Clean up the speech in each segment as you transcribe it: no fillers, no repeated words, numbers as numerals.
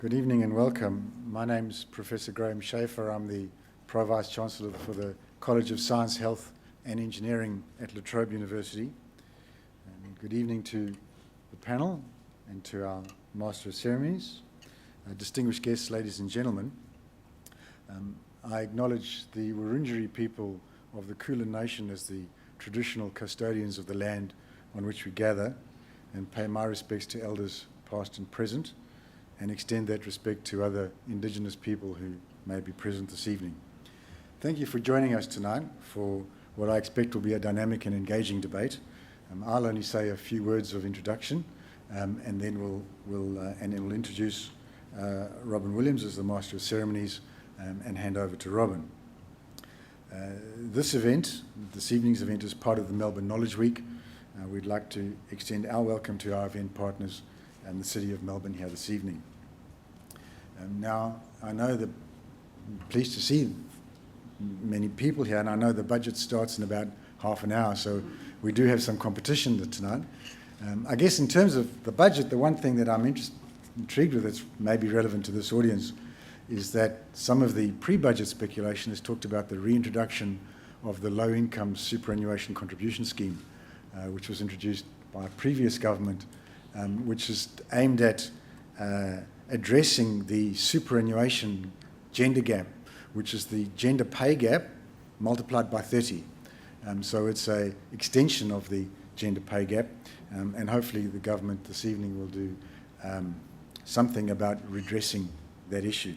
Good evening and welcome. My name is Professor Graham Schaefer. I'm the Pro-Vice-Chancellor for the College of Science, Health and Engineering at La Trobe University. And good evening to the panel and to our Master of Ceremonies, distinguished guests, ladies and gentlemen. I acknowledge the Wurundjeri people of the Kulin Nation as the traditional custodians of the land on which we gather, and pay my respects to elders past and present, and extend that respect to other Indigenous people who may be present this evening. Thank you for joining us tonight for what I expect will be a dynamic and engaging debate. I'll only say a few words of introduction, and then we'll introduce Robin Williams as the Master of Ceremonies and hand over to Robin. This evening's event, is part of the Melbourne Knowledge Week. We'd like to extend our welcome to our event partners and the City of Melbourne here this evening. Now, I know that I'm pleased to see many people here, and I know the budget starts in about half an hour, so we do have some competition tonight. I guess in terms of the budget, the one thing that I'm intrigued with that's maybe relevant to this audience is that some of the pre-budget speculation has talked about the reintroduction of the low-income superannuation contribution scheme, which was introduced by a previous government, which is aimed at addressing the superannuation gender gap, which is the gender pay gap multiplied by 30. So it's an extension of the gender pay gap, and hopefully the government this evening will do something about redressing that issue.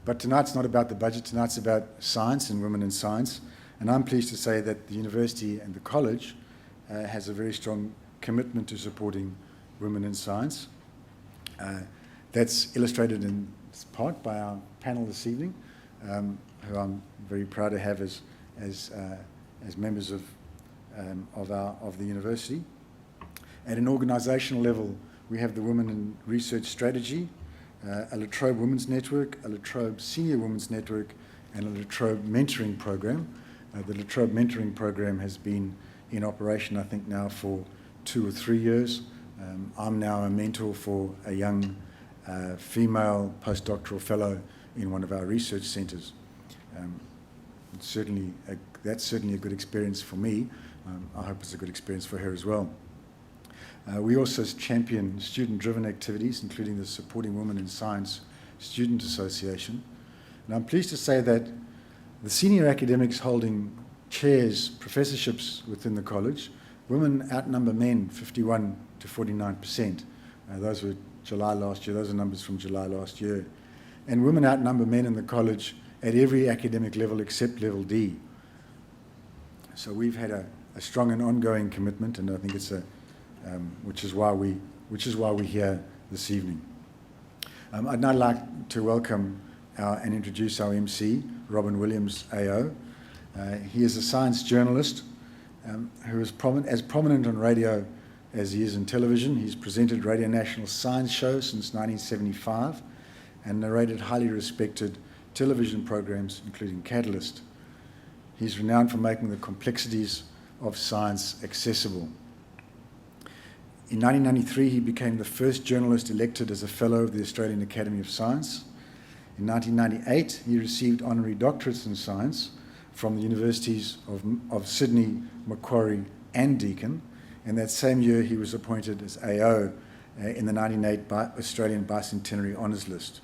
But tonight's not about the budget, tonight's about science and women in science, and I'm pleased to say that the university and the college has a very strong commitment to supporting women in science. That's illustrated in part by our panel this evening, who I'm very proud to have as members of the university. At an organisational level, we have the Women in Research Strategy, a La Trobe Women's Network, a La Trobe Senior Women's Network, and a La Trobe Mentoring Program. The La Trobe Mentoring Program has been in operation, I think, now for 2 or 3 years. I'm now a mentor for a young female postdoctoral fellow in one of our research centres. That's certainly a good experience for me. I hope it's a good experience for her as well. We also champion student-driven activities, including the Supporting Women in Science Student Association. And I'm pleased to say that the senior academics holding chairs, professorships within the college, women outnumber men 51 to 49%. Those were July last year. Those are numbers from July last year. And women outnumber men in the college at every academic level except level D. So we've had a strong and ongoing commitment, and I think it's which is why we're here this evening. I'd now like to welcome and introduce our MC, Robin Williams, AO. He is a science journalist who is as prominent on radio as he is in television. He's presented Radio National's Science Show since 1975 and narrated highly respected television programs, including Catalyst. He's renowned for making the complexities of science accessible. In 1993, he became the first journalist elected as a Fellow of the Australian Academy of Science. In 1998, he received honorary doctorates in science from the universities of Sydney, Macquarie and Deakin, and that same year he was appointed as AO in the 1998 Australian Bicentenary Honours List.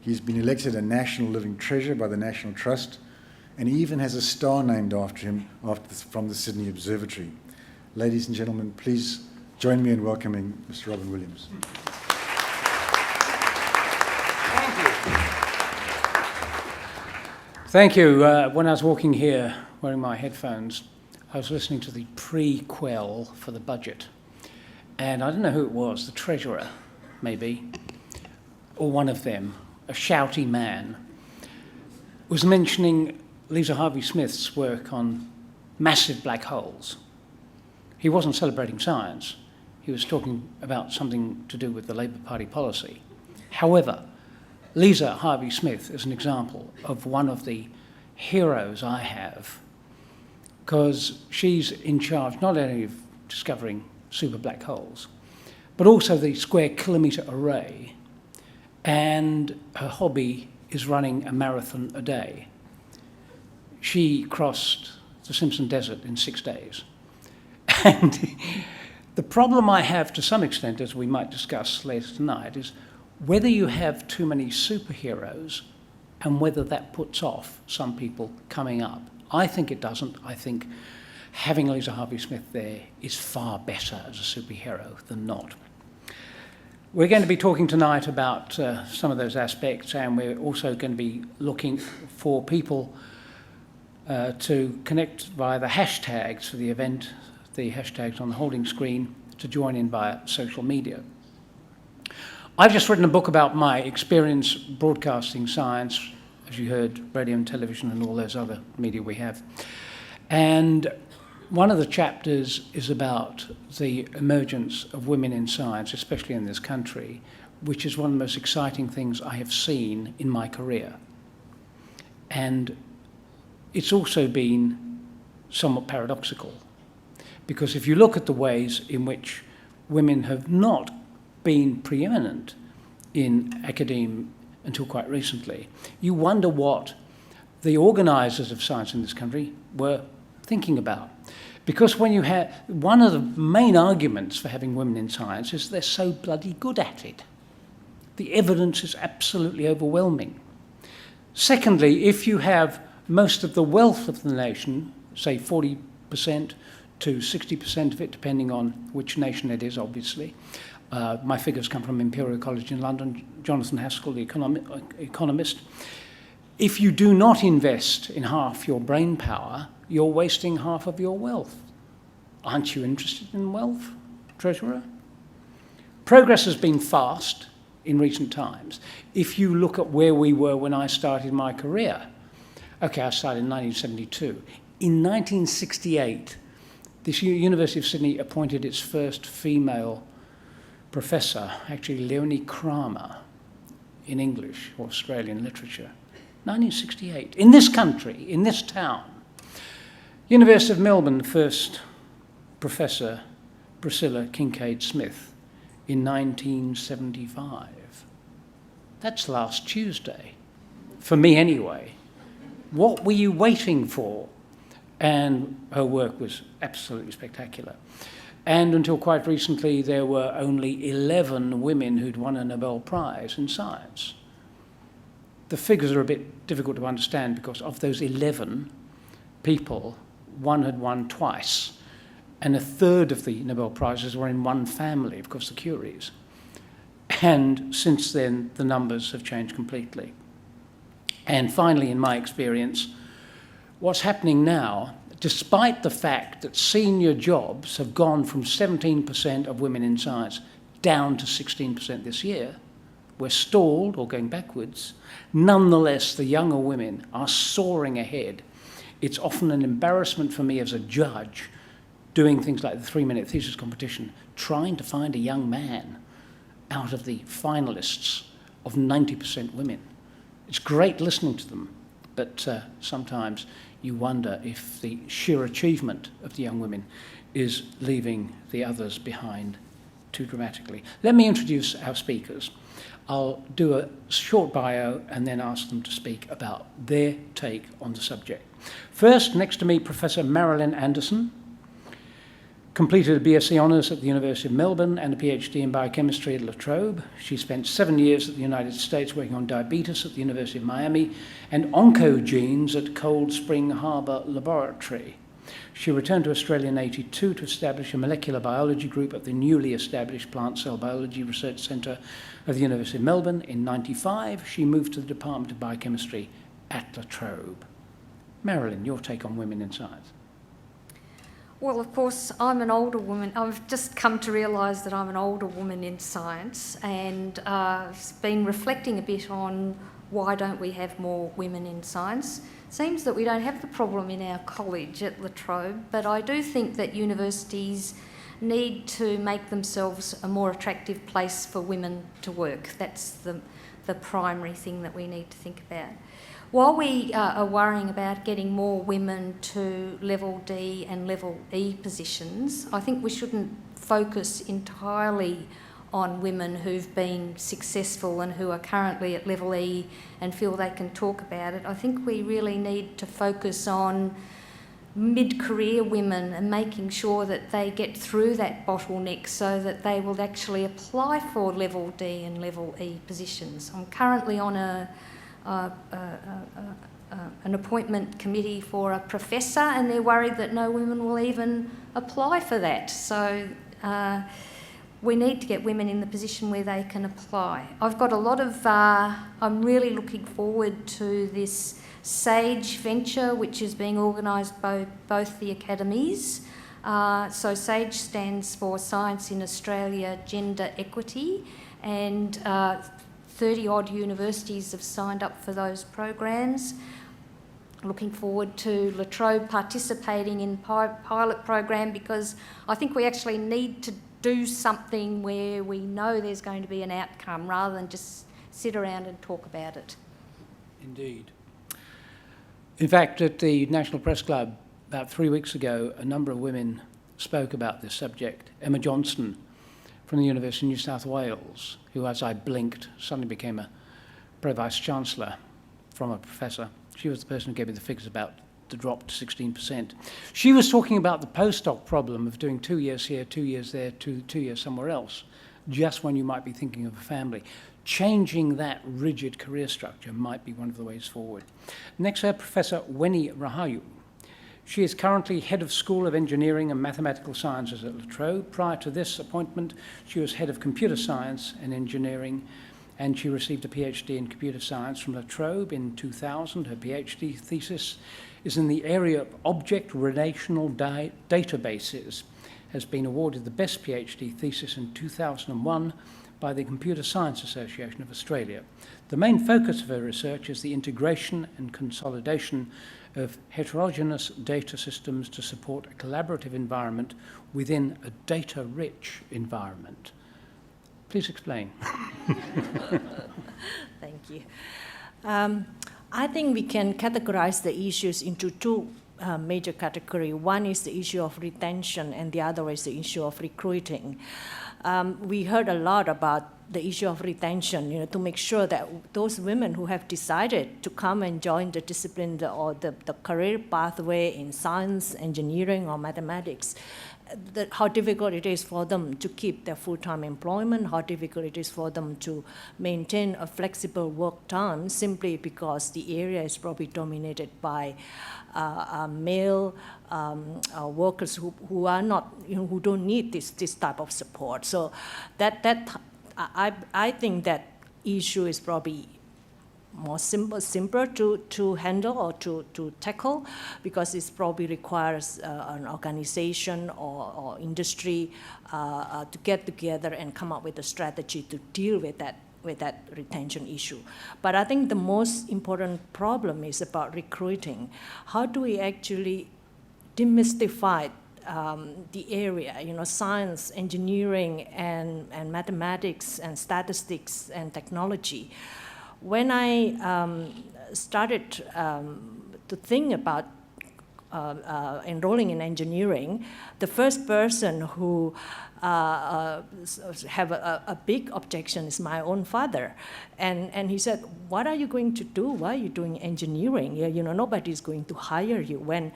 He's been elected a National Living Treasure by the National Trust, and he even has a star named after him from the Sydney Observatory. Ladies and gentlemen, please join me in welcoming Mr. Robin Williams. Thank you. When I was walking here wearing my headphones, I was listening to the prequel for the budget. And I don't know who it was, the Treasurer, maybe, or one of them, a shouty man, was mentioning Lisa Harvey-Smith's work on massive black holes. He wasn't celebrating science. He was talking about something to do with the Labour Party policy. However, Lisa Harvey-Smith is an example of one of the heroes I have, because she's in charge not only of discovering super black holes, but also the square kilometre array. And her hobby is running a marathon a day. She crossed the Simpson Desert in 6 days. And the problem I have to some extent, as we might discuss later tonight, is whether you have too many superheroes and whether that puts off some people coming up. I think it doesn't. I think having Lisa Harvey-Smith there is far better as a superhero than not. We're going to be talking tonight about some of those aspects, and we're also going to be looking for people to connect via the hashtags for the event, the hashtags on the holding screen, to join in via social media. I've just written a book about my experience broadcasting science, as you heard, radio and television and all those other media we have. And one of the chapters is about the emergence of women in science, especially in this country, which is one of the most exciting things I have seen in my career. And it's also been somewhat paradoxical, because if you look at the ways in which women have not been preeminent in academia until quite recently, you wonder what the organisers of science in this country were thinking about. Because when you have, one of the main arguments for having women in science is they're so bloody good at it. The evidence is absolutely overwhelming. Secondly, if you have most of the wealth of the nation, say 40% to 60% of it, depending on which nation it is, obviously. My figures come from Imperial College in London, Jonathan Haskell, the economist. If you do not invest in half your brain power, you're wasting half of your wealth. Aren't you interested in wealth, Treasurer? Progress has been fast in recent times. If you look at where we were when I started my career, okay, I started in 1972. In 1968, the University of Sydney appointed its first female professor, actually Leonie Kramer, in English or Australian literature. 1968, in this country, in this town. University of Melbourne, first professor, Priscilla Kincaid-Smith, in 1975. That's last Tuesday, for me anyway. What were you waiting for? And her work was absolutely spectacular. And until quite recently, there were only 11 women who'd won a Nobel Prize in science. The figures are a bit difficult to understand because of those 11 people, one had won twice, and a third of the Nobel Prizes were in one family, of course, the Curies. And since then, the numbers have changed completely. And finally, in my experience, what's happening now, despite the fact that senior jobs have gone from 17% of women in science down to 16% this year, we're stalled or going backwards. Nonetheless, the younger women are soaring ahead. It's often an embarrassment for me as a judge doing things like the 3-minute thesis competition, trying to find a young man out of the finalists of 90% women. It's great listening to them, but sometimes you wonder if the sheer achievement of the young women is leaving the others behind too dramatically. Let me introduce our speakers. I'll do a short bio and then ask them to speak about their take on the subject. First, next to me, Professor Marilyn Anderson, completed a BSc Honours at the University of Melbourne and a PhD in biochemistry at La Trobe. She spent 7 years at the United States working on diabetes at the University of Miami and oncogenes at Cold Spring Harbor Laboratory. She returned to Australia in 1982 to establish a molecular biology group at the newly established Plant Cell Biology Research Centre of the University of Melbourne. In 1995, she moved to the Department of Biochemistry at La Trobe. Marilyn, your take on women in science. Well, of course, I'm an older woman. I've just come to realise that I'm an older woman in science, and I've been reflecting a bit on why don't we have more women in science. Seems that we don't have the problem in our college at La Trobe, but I do think that universities need to make themselves a more attractive place for women to work. That's the primary thing that we need to think about. While we are worrying about getting more women to level D and level E positions, I think we shouldn't focus entirely on women who've been successful and who are currently at level E and feel they can talk about it. I think we really need to focus on mid-career women and making sure that they get through that bottleneck so that they will actually apply for level D and level E positions. I'm currently on an appointment committee for a professor, and they're worried that no women will even apply for that. So we need to get women in the position where they can apply. I've got a lot of, I'm really looking forward to this SAGE venture, which is being organised by both the academies. So SAGE stands for Science in Australia Gender Equity, and 30-odd universities have signed up for those programs. Looking forward to La Trobe participating in pilot program, because I think we actually need to do something where we know there's going to be an outcome rather than just sit around and talk about it. Indeed. In fact, at the National Press Club about 3 weeks ago, a number of women spoke about this subject. Emma Johnston from the University of New South Wales, who, as I blinked, suddenly became a Pro-Vice-Chancellor from a professor. She was the person who gave me the figures about the drop to 16%. She was talking about the postdoc problem of doing 2 years here, 2 years there, 2 years somewhere else, just when you might be thinking of a family. Changing that rigid career structure might be one of the ways forward. Next, Professor Weni Rahayu. She is currently Head of School of Engineering and Mathematical Sciences at La Trobe. Prior to this appointment, she was Head of Computer Science and Engineering, and she received a PhD in Computer Science from La Trobe in 2000. Her PhD thesis is in the area of object relational databases, has been awarded the best PhD thesis in 2001 by the Computer Science Association of Australia. The main focus of her research is the integration and consolidation of heterogeneous data systems to support a collaborative environment within a data-rich environment. Please explain. Thank you. I think we can categorize the issues into two major categories. One is the issue of retention, and the other is the issue of recruiting. We heard a lot about the issue of retention, to make sure that those women who have decided to come and join the discipline or the career pathway in science, engineering, or mathematics, how difficult it is for them to keep their full-time employment, how difficult it is for them to maintain a flexible work time simply because the area is probably dominated by male workers who are not, who don't need this type of support. So I think that issue is probably more simpler to handle or to tackle, because it probably requires an organization or industry to get together and come up with a strategy to deal with that retention issue. But I think the most important problem is about recruiting. How do we actually demystify the area, science, engineering, and mathematics, and statistics, and technology? When I started to think about enrolling in engineering, the first person who have a big objection is my own father. And he said, what are you going to do? Why are you doing engineering? Nobody's going to hire you. When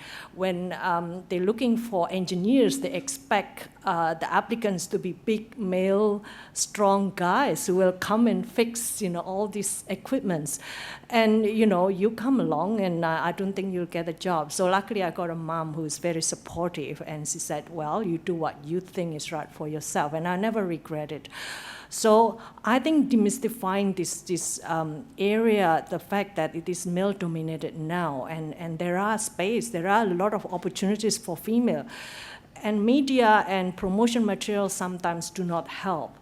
they're looking for engineers, they expect the applicants to be big, male, strong guys who will come and fix, all these equipments. And, you come along and I don't think you'll get a job. So luckily I got a mom who's very supportive, and she said, well, you do what you think is right for yourself. And I never regret it. So I think demystifying this area, the fact that it is male-dominated now, and there are a lot of opportunities for female, and media and promotion materials sometimes do not help.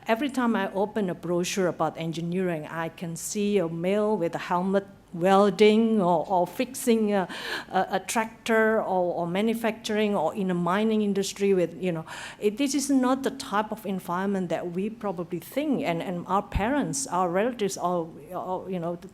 Every time I open a brochure about engineering, I can see a male with a helmet welding or fixing a tractor or manufacturing or in a mining industry with, this is not the type of environment that we probably think, and our parents, our relatives all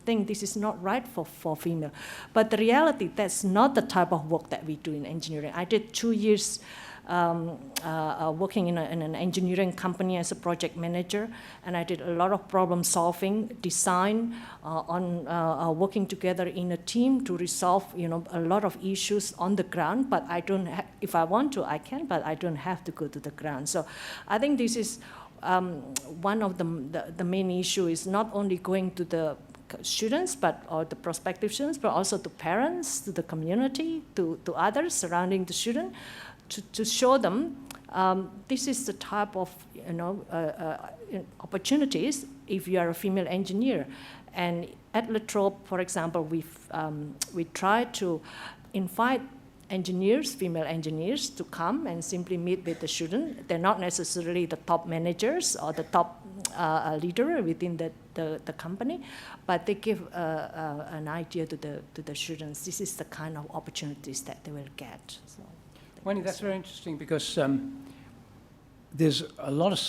think this is not right for female. But the reality, that's not the type of work that we do in engineering. I did 2 years working in an engineering company as a project manager, and I did a lot of problem solving, design, working together in a team to resolve, a lot of issues on the ground. But I don't. If I want to, I can, but I don't have to go to the ground. So, I think this is one of the main issue is not only going to the students, or the prospective students, but also to parents, to the community, to others surrounding the student, to show them this is the type of opportunities if you are a female engineer. And at La Trobe, for example, we try to invite female engineers to come and simply meet with the student. They're not necessarily the top managers or the top leader within the company, but they give an idea to the students. This is the kind of opportunities that they will get. So, Wendy, that's very interesting because there's a lot of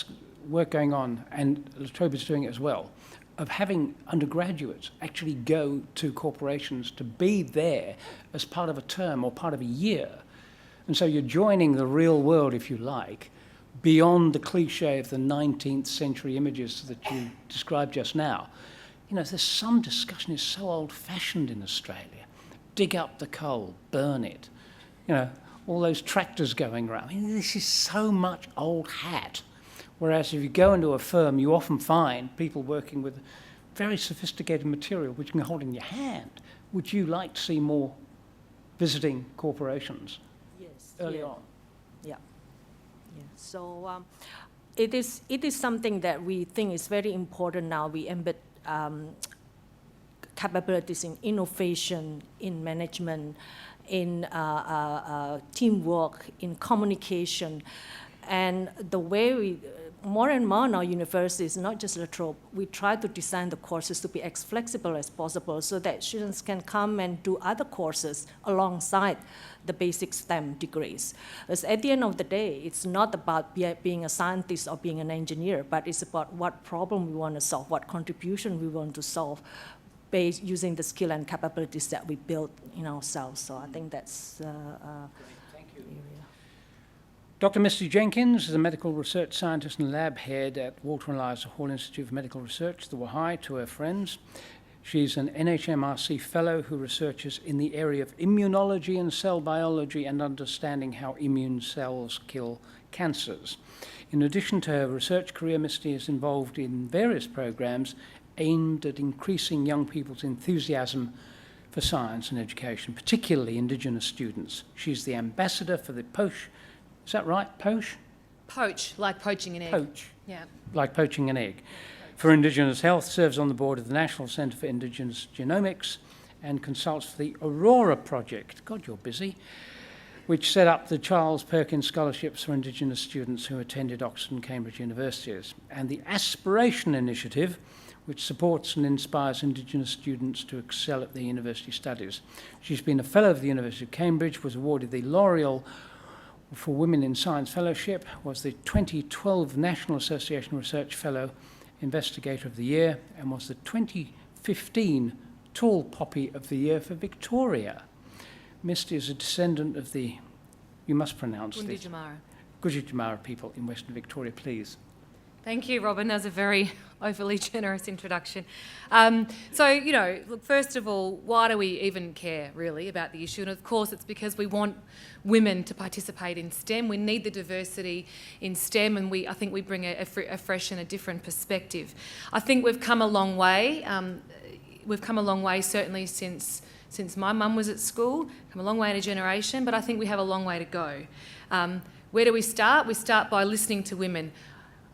work going on, and La Trobe is doing it as well, of having undergraduates actually go to corporations to be there as part of a term or part of a year. And so you're joining the real world, if you like, beyond the cliche of the 19th century images that you described just now. There's some discussion, it's so old-fashioned in Australia. Dig up the coal, burn it. All those tractors going around. This is so much old hat. Whereas if you go into a firm, you often find people working with very sophisticated material which you can hold in your hand. Would you like to see more visiting corporations early on? Yeah. So it is something that we think is very important now. We embed capabilities in innovation, in management, in teamwork, in communication. And the way we, more and more in our universities, not just La Trobe, we try to design the courses to be as flexible as possible so that students can come and do other courses alongside the basic STEM degrees. Because at the end of the day, it's not about being a scientist or being an engineer, but it's about what problem we want to solve, what contribution we want to solve, based using the skill and capabilities that we build in ourselves. So I think that's Thank you. Dr. Misty Jenkins is a medical research scientist and lab head at Walter and Eliza Hall Institute of Medical Research, the Wahai, to her friends. She's an NHMRC fellow who researches in the area of immunology and cell biology and understanding how immune cells kill cancers. In addition to her research career, Misty is involved in various programs aimed at increasing young people's enthusiasm for science and education, particularly Indigenous students. She's the ambassador for the POCH. Is that right? POCH? Poach, like poaching an egg. POCH. Yeah. Like poaching an egg. For Indigenous Health, serves on the board of the National Centre for Indigenous Genomics and consults for the Aurora Project. God, you're busy. Which set up the Charles Perkins Scholarships for Indigenous students who attended Oxford and Cambridge universities, and the Aspiration Initiative, which supports and inspires Indigenous students to excel at their university studies. She's been a Fellow of the University of Cambridge, was awarded the L'Oreal for Women in Science Fellowship, was the 2012 National Association Research Fellow, Investigator of the Year, and was the 2015 Tall Poppy of the Year for Victoria. Misty is a descendant of the, you must pronounce this, Gujitjamara people in Western Victoria, please. Thank you, Robin. That was a very overly generous introduction. Look, first of all, why do we even care, really, about the issue? And, of course, it's because we want women to participate in STEM. We need the diversity in STEM, and I think we bring a fresh and a different perspective. I think we've come a long way. We've come a long way, certainly, since my mum was at school, come a long way in a generation, but I think we have a long way to go. Where do we start? We start by listening to women.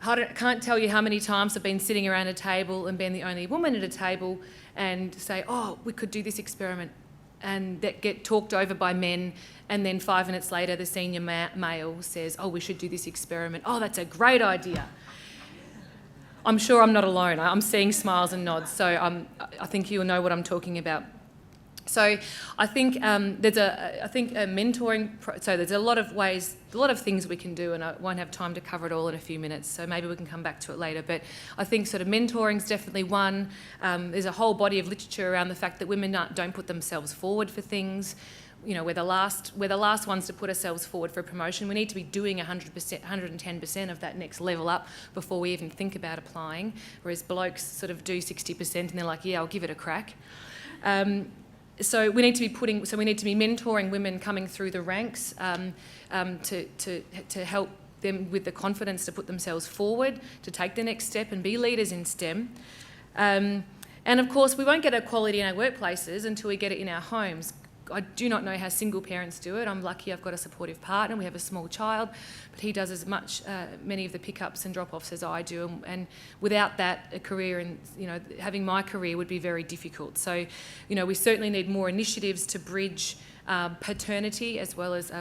I can't tell you how many times I've been sitting around a table and been the only woman at a table and say, oh, we could do this experiment, and that get talked over by men, and then 5 minutes later the senior male says, oh, we should do this experiment. Oh, that's a great idea. I'm sure I'm not alone. I'm seeing smiles and nods, so I think you'll know what I'm talking about. So I think there's a mentoring. So there's a lot of ways, a lot of things we can do, and I won't have time to cover it all in a few minutes. So maybe we can come back to it later. But I think sort of mentoring is definitely one. There's a whole body of literature around the fact that women don't put themselves forward for things. we're the last ones to put ourselves forward for a promotion. We need to be doing 100%, 110% of that next level up before we even think about applying, whereas blokes sort of do 60% and they're like, yeah, I'll give it a crack. So we need to be mentoring women coming through the ranks to help them with the confidence to put themselves forward, to take the next step and be leaders in STEM. And of course, we won't get equality in our workplaces until we get it in our homes. I do not know how single parents do it. I'm lucky I've got a supportive partner. We have a small child, but he does as much, many of the pickups and drop-offs as I do. And without that, a career and, having my career would be very difficult. So, we certainly need more initiatives to bridge paternity as well as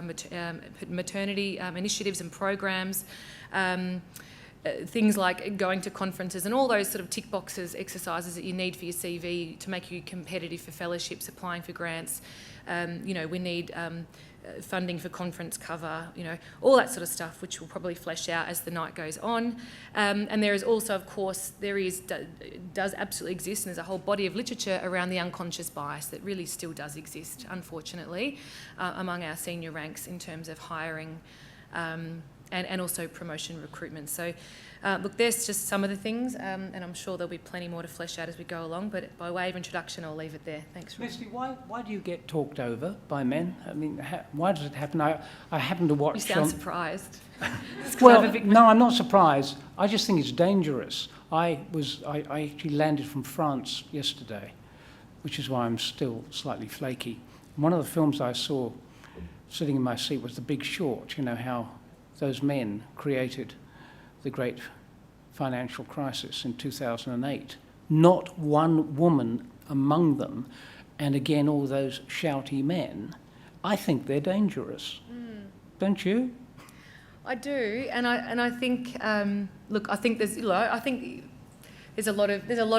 maternity initiatives and programs. Things like going to conferences and all those sort of tick boxes exercises that you need for your CV to make you competitive for fellowships, applying for grants. We need funding for conference cover, all that sort of stuff, which will probably flesh out as the night goes on. And there is also, of course, does absolutely exist, and there's a whole body of literature around the unconscious bias that really still does exist, unfortunately, among our senior ranks in terms of hiring and also promotion recruitment. So, look, there's just some of the things, and I'm sure there'll be plenty more to flesh out as we go along, but by way of introduction, I'll leave it there. Thanks, Rob. Leslie, why do you get talked over by men? I mean, why does it happen? I happen to watch... You sound surprised. Well, no, I'm not surprised. I just think it's dangerous. I actually landed from France yesterday, which is why I'm still slightly flaky. One of the films I saw sitting in my seat was The Big Short, how those men created the great financial crisis in 2008. Not one woman among them, and again, all those shouty men. I think they're dangerous. Don't you? I do, and I think I think there's a lot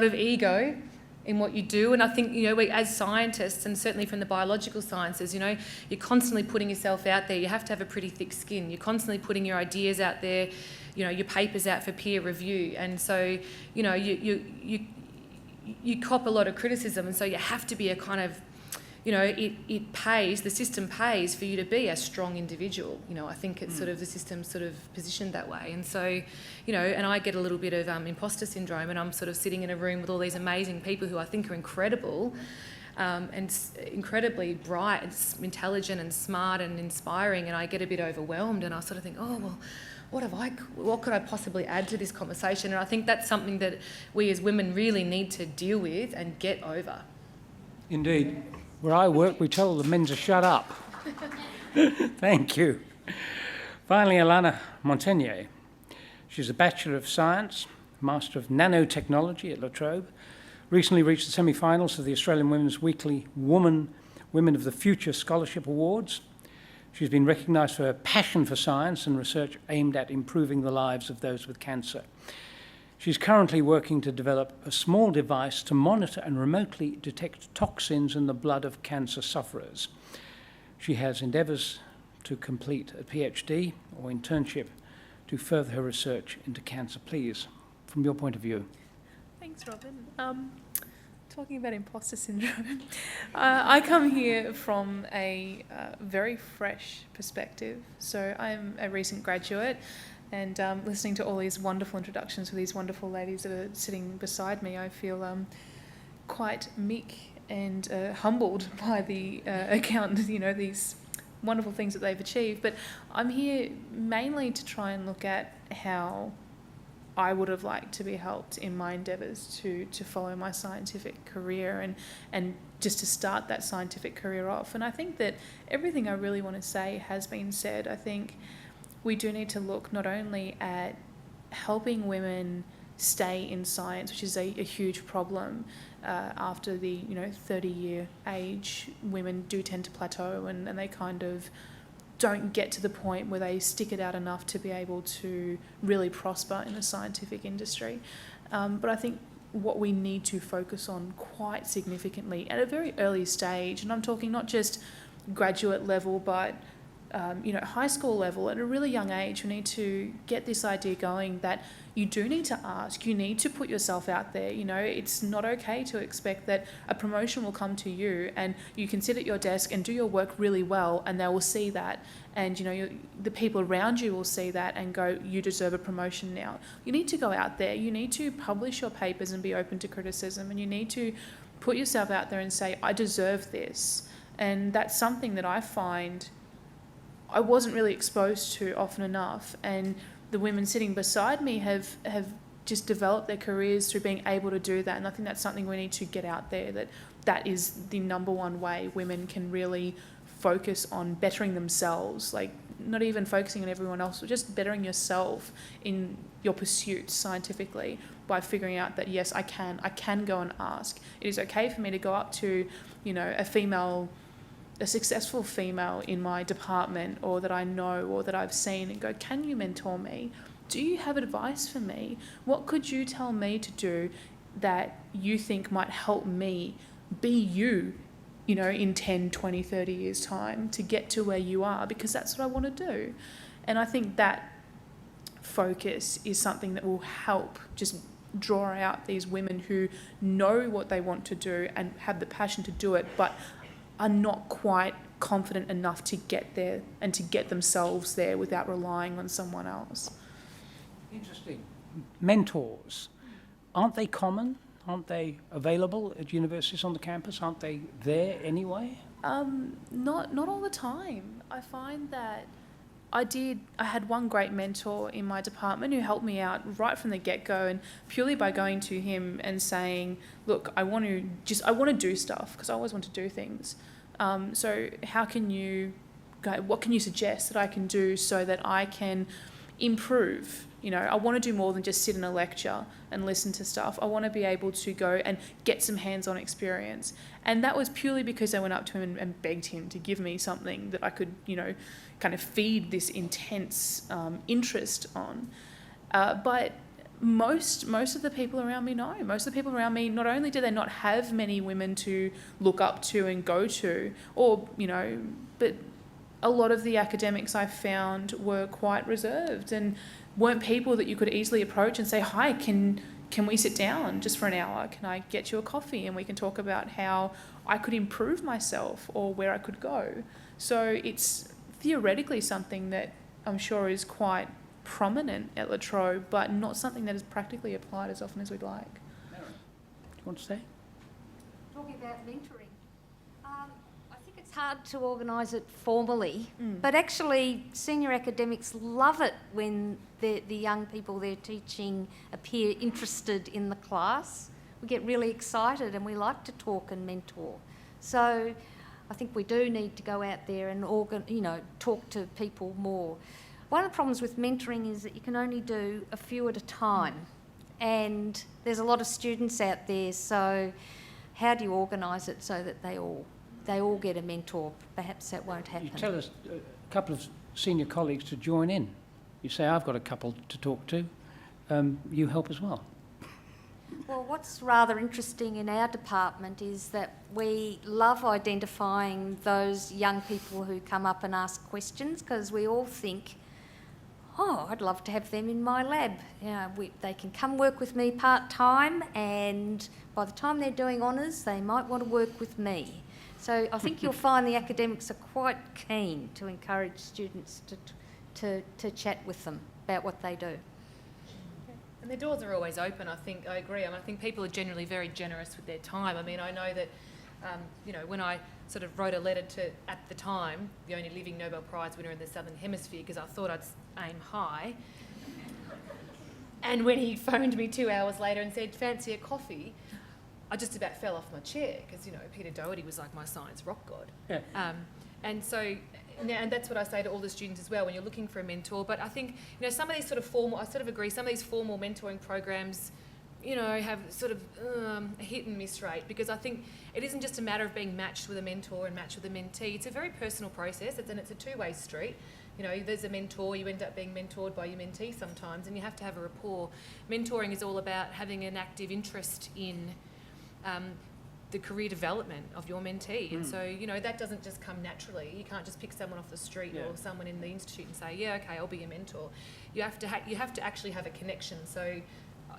of ego in what you do, and I think we, as scientists, and certainly from the biological sciences, you're constantly putting yourself out there. You have to have a pretty thick skin. You're constantly putting your ideas out there, your papers out for peer review, and so you cop a lot of criticism, and so you have to be a kind of it pays, the system pays for you to be a strong individual. I think it's sort of, the system's sort of positioned that way. And so, and I get a little bit of imposter syndrome, and I'm sort of sitting in a room with all these amazing people who I think are incredible, and incredibly bright, and intelligent and smart and inspiring, and I get a bit overwhelmed, and I sort of think, oh, well, what could I possibly add to this conversation? And I think that's something that we as women really need to deal with and get over. Indeed. Where I work, we tell the men to shut up. Thank you. Finally, Alana Montagnier. She's a Bachelor of Science, Master of Nanotechnology at La Trobe, recently reached the semi-finals of the Australian Women's Weekly Women of the Future Scholarship Awards. She's been recognised for her passion for science and research aimed at improving the lives of those with cancer. She's currently working to develop a small device to monitor and remotely detect toxins in the blood of cancer sufferers. She has endeavours to complete a PhD or internship to further her research into cancer. Please, from your point of view. Thanks, Robin. Talking about imposter syndrome, I come here from a very fresh perspective. So I'm a recent graduate, and listening to all these wonderful introductions with these wonderful ladies that are sitting beside me, I feel quite meek and humbled by the account, these wonderful things that they've achieved. But I'm here mainly to try and look at how I would have liked to be helped in my endeavours to follow my scientific career and just to start that scientific career off. And I think that everything I really want to say has been said. I think we do need to look not only at helping women stay in science, which is a huge problem. After the 30-year age, women do tend to plateau and they kind of don't get to the point where they stick it out enough to be able to really prosper in the scientific industry. But I think what we need to focus on quite significantly at a very early stage, and I'm talking not just graduate level, but high school level, at a really young age, we need to get this idea going that you do need to ask, you need to put yourself out there. It's not okay to expect that a promotion will come to you and you can sit at your desk and do your work really well and they will see that. And, the people around you will see that and go, you deserve a promotion now. You need to go out there, you need to publish your papers and be open to criticism, and you need to put yourself out there and say, I deserve this. And that's something that I find I wasn't really exposed to often enough, and the women sitting beside me have just developed their careers through being able to do that. And I think that's something we need to get out there, that is the number one way women can really focus on bettering themselves, like not even focusing on everyone else, but just bettering yourself in your pursuits scientifically by figuring out that, yes, I can go and ask. It is okay for me to go up to, a successful female in my department or that I know or that I've seen and go, can you mentor me? Do you have advice for me? What could you tell me to do that you think might help me be you, in 10, 20, 30 years' time to get to where you are, because that's what I want to do. And I think that focus is something that will help just draw out these women who know what they want to do and have the passion to do it, but are not quite confident enough to get there and to get themselves there without relying on someone else. Interesting. Mentors, aren't they common? Aren't they available at universities on the campus? Aren't they there anyway? Not all the time. I find that I had one great mentor in my department who helped me out right from the get-go, and purely by going to him and saying, look, I want to do stuff because I always want to do things. So what can you suggest that I can do so that I can improve? I want to do more than just sit in a lecture and listen to stuff. I want to be able to go and get some hands-on experience. And that was purely because I went up to him and begged him to give me something that I could, kind of feed this intense interest on. But most of the people around me know. Most of the people around me, not only do they not have many women to look up to and go to, or, but a lot of the academics I found were quite reserved and weren't people that you could easily approach and say, hi, can we sit down just for an hour? Can I get you a coffee and we can talk about how I could improve myself or where I could go? So it's theoretically something that I'm sure is quite prominent at La Trobe, but not something that is practically applied as often as we'd like. Mary, do you want to say? Talking about mentoring, I think it's hard to organise it formally, but actually senior academics love it when the young people they're teaching appear interested in the class. We get really excited and we like to talk and mentor. So I think we do need to go out there and talk to people more. One of the problems with mentoring is that you can only do a few at a time, and there's a lot of students out there, so how do you organise it so that they all get a mentor? Perhaps that won't happen. You tell us a couple of senior colleagues to join in. You say, I've got a couple to talk to. You help as well. Well, what's rather interesting in our department is that we love identifying those young people who come up and ask questions, because we all think, oh, I'd love to have them in my lab. They can come work with me part-time, and by the time they're doing honours, they might want to work with me. So I think you'll find the academics are quite keen to encourage students to chat with them about what they do. And the doors are always open, I think. I agree. I think people are generally very generous with their time. I know that, when I sort of wrote a letter to, at the time, the only living Nobel Prize winner in the Southern Hemisphere, because I thought I'd aim high. And when he phoned me 2 hours later and said, fancy a coffee, I just about fell off my chair, because, Peter Doherty was like my science rock god. Yeah. And that's what I say to all the students as well when you're looking for a mentor. But I think, some of these sort of formal, I sort of agree, some of these formal mentoring programs, have sort of a hit and miss rate, because I think it isn't just a matter of being matched with a mentor and matched with a mentee. It's a very personal process, and it's a two-way street. There's a mentor, you end up being mentored by your mentee sometimes, and you have to have a rapport. Mentoring is all about having an active interest in the career development of your mentee. And so, you know, that doesn't just come naturally. You can't just pick someone off the street or someone in the institute and say, yeah, okay, I'll be a mentor. You have to actually have a connection. So,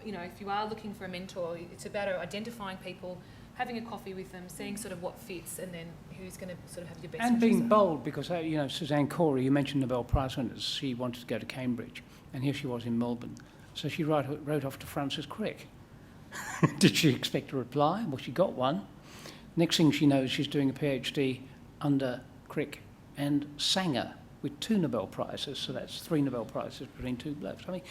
you know, if you are looking for a mentor, it's about identifying people, having a coffee with them, seeing sort of what fits, and then who's going to sort of have your best And interests being at bold, because, you know, Suzanne Corey, you mentioned Nobel Prize winners, she wanted to go to Cambridge, and here she was in Melbourne. So she wrote off to Francis Crick. Did she expect a reply? Well, she got one. Next thing she knows, she's doing a PhD under Crick and Sanger with 2 Nobel Prizes, so that's 3 Nobel Prizes between 2 blokes. I mean,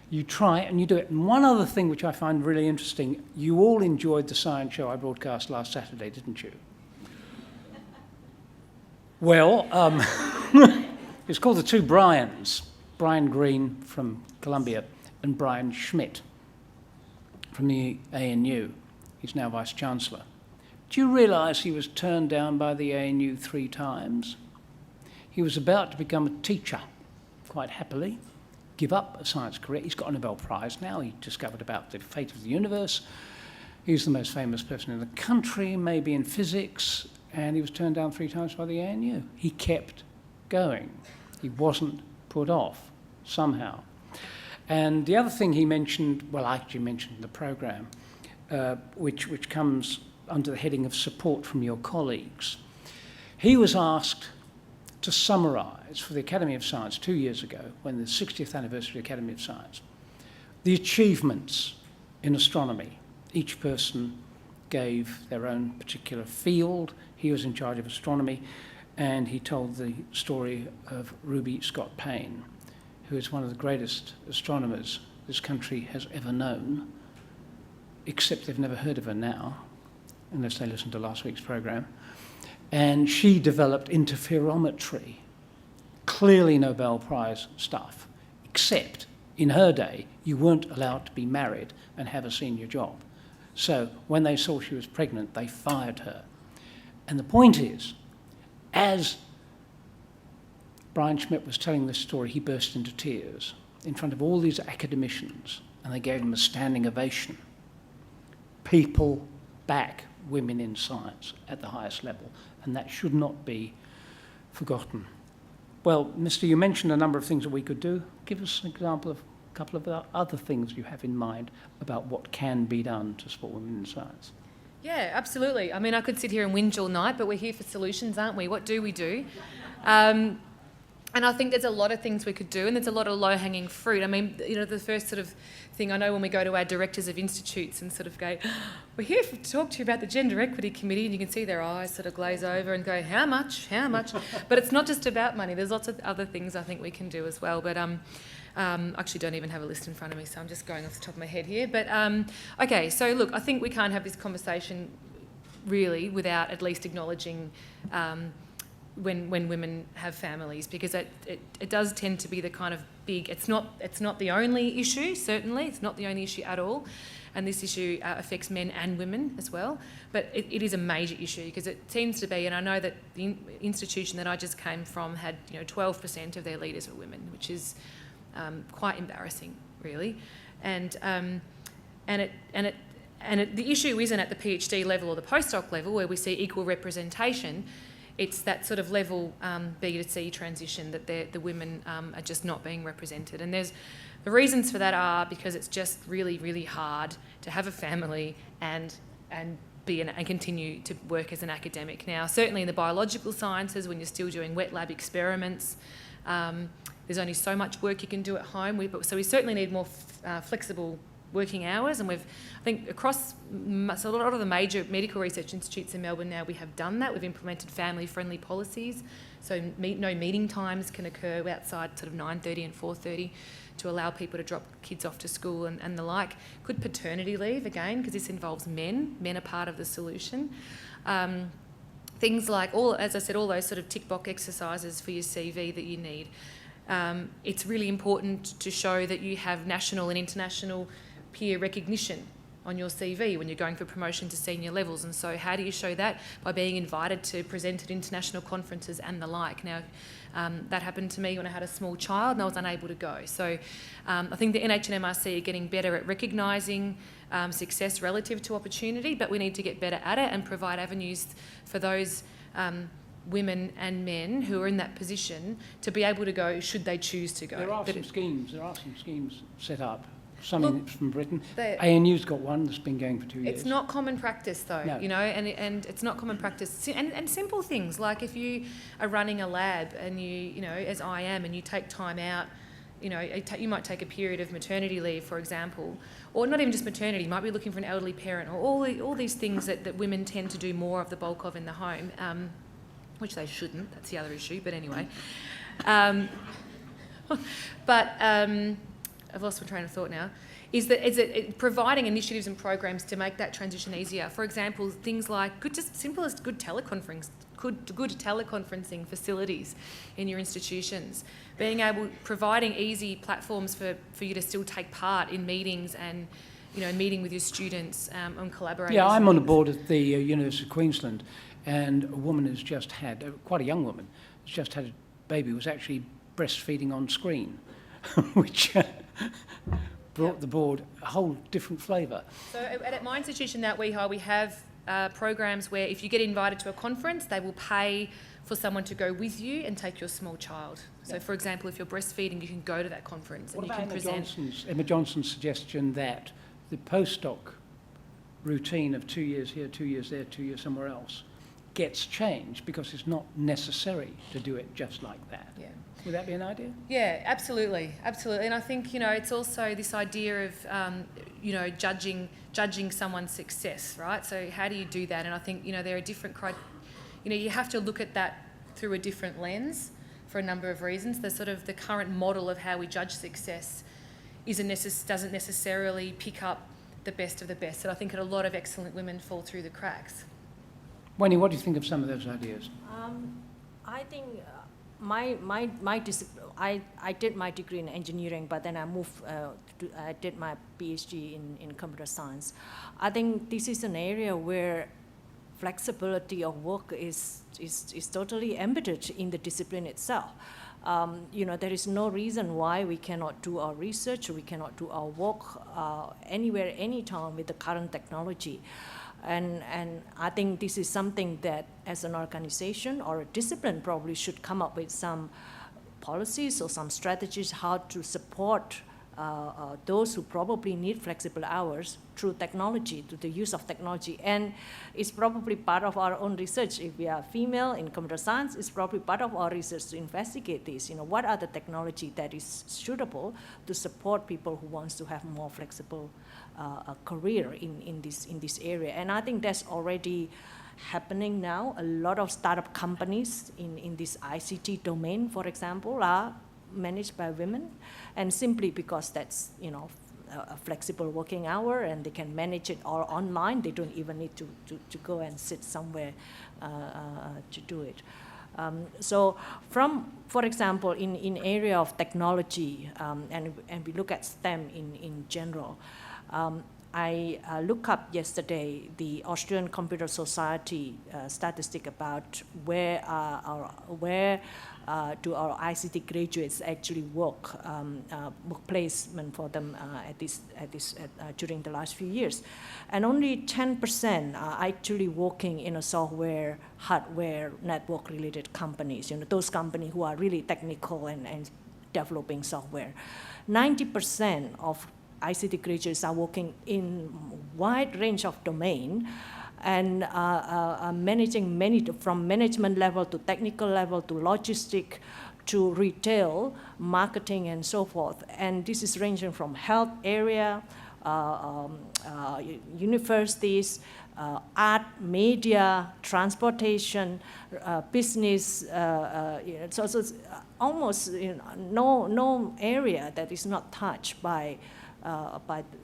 you try and you do it. And one other thing which I find really interesting, you all enjoyed the science show I broadcast last Saturday, didn't you? Well, it's called The Two Brians, Brian Greene from Columbia and Brian Schmidt from the ANU. He's now Vice-Chancellor. Do you realise he was turned down by the ANU 3 times? He was about to become a teacher, quite happily, give up a science career. He's got a Nobel Prize now. He discovered about the fate of the universe. He's the most famous person in the country, maybe in physics, and he was turned down 3 times by the ANU. He kept going. He wasn't put off somehow. And the other thing he mentioned, well, I actually mentioned the program, which comes under the heading of support from your colleagues. He was asked to summarise for the Academy of Science 2 years ago, when the 60th anniversary of the Academy of Science, the achievements in astronomy. Each person gave their own particular field. He was in charge of astronomy, and he told the story of Ruby Scott Payne, who is one of the greatest astronomers this country has ever known, except they've never heard of her now, unless they listened to last week's program. And she developed interferometry, clearly Nobel Prize stuff, except in her day, you weren't allowed to be married and have a senior job. So when they saw she was pregnant, they fired her. And the point is, as Brian Schmidt was telling this story, he burst into tears in front of all these academicians, and they gave him a standing ovation. People back women in science at the highest level, and that should not be forgotten. Well, Mr. You mentioned a number of things that we could do. Give us an example of a couple of other things you have in mind about what can be done to support women in science. Yeah, absolutely. I mean, I could sit here and whinge all night, but we're here for solutions, aren't we? What do we do? And I think there's a lot of things we could do, and there's a lot of low-hanging fruit. I mean, you know, the first sort of thing I know when we go to our directors of institutes and sort of go, we're here to talk to you about the Gender Equity Committee, and you can see their eyes sort of glaze over and go, how much? But it's not just about money. There's lots of other things I think we can do as well. But actually don't even have a list in front of me, so I'm just going off the top of my head here. But okay, so look, I think we can't have this conversation really without at least acknowledging when women have families, because it does tend to be the kind of big, it's not the only issue, certainly, it's not the only issue at all, and this issue affects men and women as well, but it is a major issue because it seems to be, and I know that the institution that I just came from had 12% of their leaders were women, which is quite embarrassing, really, and the issue isn't at the PhD level or the postdoc level where we see equal representation. It's that sort of level B to C transition that the women are just not being represented. And the reasons for that are because it's just really, really hard to have a family and continue to work as an academic. Now, certainly in the biological sciences, when you're still doing wet lab experiments, there's only so much work you can do at home. So we certainly need more flexible working hours, and I think across a lot of the major medical research institutes in Melbourne now, we have done that. We've implemented family-friendly policies, so no meeting times can occur outside sort of 9:30 and 4:30 to allow people to drop kids off to school and the like. Good paternity leave, again, because this involves men. Men are part of the solution. Things like, as I said, all those sort of tick box exercises for your CV that you need. It's really important to show that you have national and international peer recognition on your CV when you're going for promotion to senior levels. And so how do you show that? By being invited to present at international conferences and the like. Now, that happened to me when I had a small child and I was unable to go. So I think the NH and MRC are getting better at recognising success relative to opportunity, but we need to get better at it and provide avenues for those women and men who are in that position to be able to go should they choose to go. There are some schemes set up. Some Look, from Britain. they- ANU's got one that's been going for 2 years. It's not common practice though, No. you know, and it's not common practice. And simple things like if you are running a lab and you know, as I am, and you take time out, you know, you might take a period of maternity leave, for example, or not even just maternity, you might be looking for an elderly parent, or all these things that women tend to do more of the bulk of in the home, which they shouldn't, that's the other issue, but anyway. I've lost my train of thought now, is that providing initiatives and programs to make that transition easier. For example, things like just simple as good teleconferencing facilities in your institutions, providing easy platforms for you to still take part in meetings and, you know, meeting with your students and collaborating. Yeah, I'm on the board at the University of Queensland, and a woman has just had, quite a young woman, has just had a baby who was actually breastfeeding on screen, which brought the board a whole different flavour. So at my institution, that we have programs where if you get invited to a conference, they will pay for someone to go with you and take your small child. So, for example, if you're breastfeeding, you can go to that conference and you can present. Emma Johnson's suggestion that the postdoc routine of 2 years here, 2 years there, 2 years somewhere else gets changed because it's not necessary to do it just like that. Yeah. Would that be an idea? Yeah, absolutely. And I think, you know, it's also this idea of, you know, judging someone's success, right? So how do you do that? And I think, you know, there are different, you know, you have to look at that through a different lens for a number of reasons. The current model of how we judge success doesn't necessarily pick up the best of the best. And I think a lot of excellent women fall through the cracks. Wendy, what do you think of some of those ideas? I think I did my degree in engineering, but then I I did my PhD in computer science. I think this is an area where flexibility of work is totally embedded in the discipline itself. You know, there is no reason why we cannot do our research, we cannot do our work anywhere, anytime with the current technology. And I think this is something that as an organization or a discipline probably should come up with some policies or some strategies how to support those who probably need flexible hours through technology, through the use of technology. And it's probably part of our own research. If we are female in computer science, it's probably part of our research to investigate this. You know, what are the technology that is suitable to support people who wants to have more flexible career in this area. And I think that's already happening now. A lot of startup companies in this ICT domain, for example, are managed by women, and simply because that's, you know, a flexible working hour and they can manage it all online. They don't even need to go and sit somewhere to do it. So for example, in area of technology, and we look at STEM in general, I looked up yesterday the Austrian Computer Society statistic about where do our ICT graduates actually work placement for them during the last few years, and only 10% are actually working in a software, hardware, network-related companies. You know, those companies who are really technical and developing software. 90% of ICT graduates are working in wide range of domain and managing many, from management level to technical level to logistic to retail, marketing and so forth. And this is ranging from health area, universities, art, media, transportation, business. So it's almost, you know, no area that is not touched by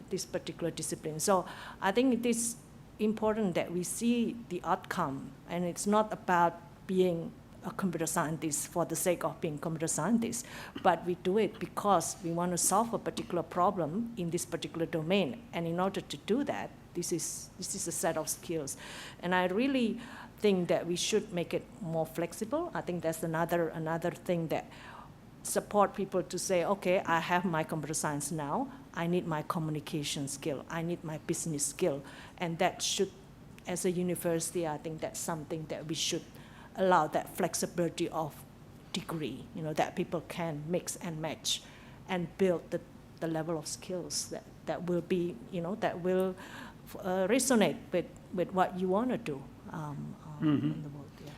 this particular discipline. So I think it is important that we see the outcome, and it's not about being a computer scientist for the sake of being computer scientists, but we do it because we want to solve a particular problem in this particular domain. And in order to do that, this is a set of skills. And I really think that we should make it more flexible. I think that's another thing that support people to say, okay, I have my computer science now, I need my communication skill, I need my business skill. And that should, as a university, I think that's something that we should allow, that flexibility of degree, that people can mix and match and build the level of skills that will be, that will resonate with what you want to do in the world. Yeah.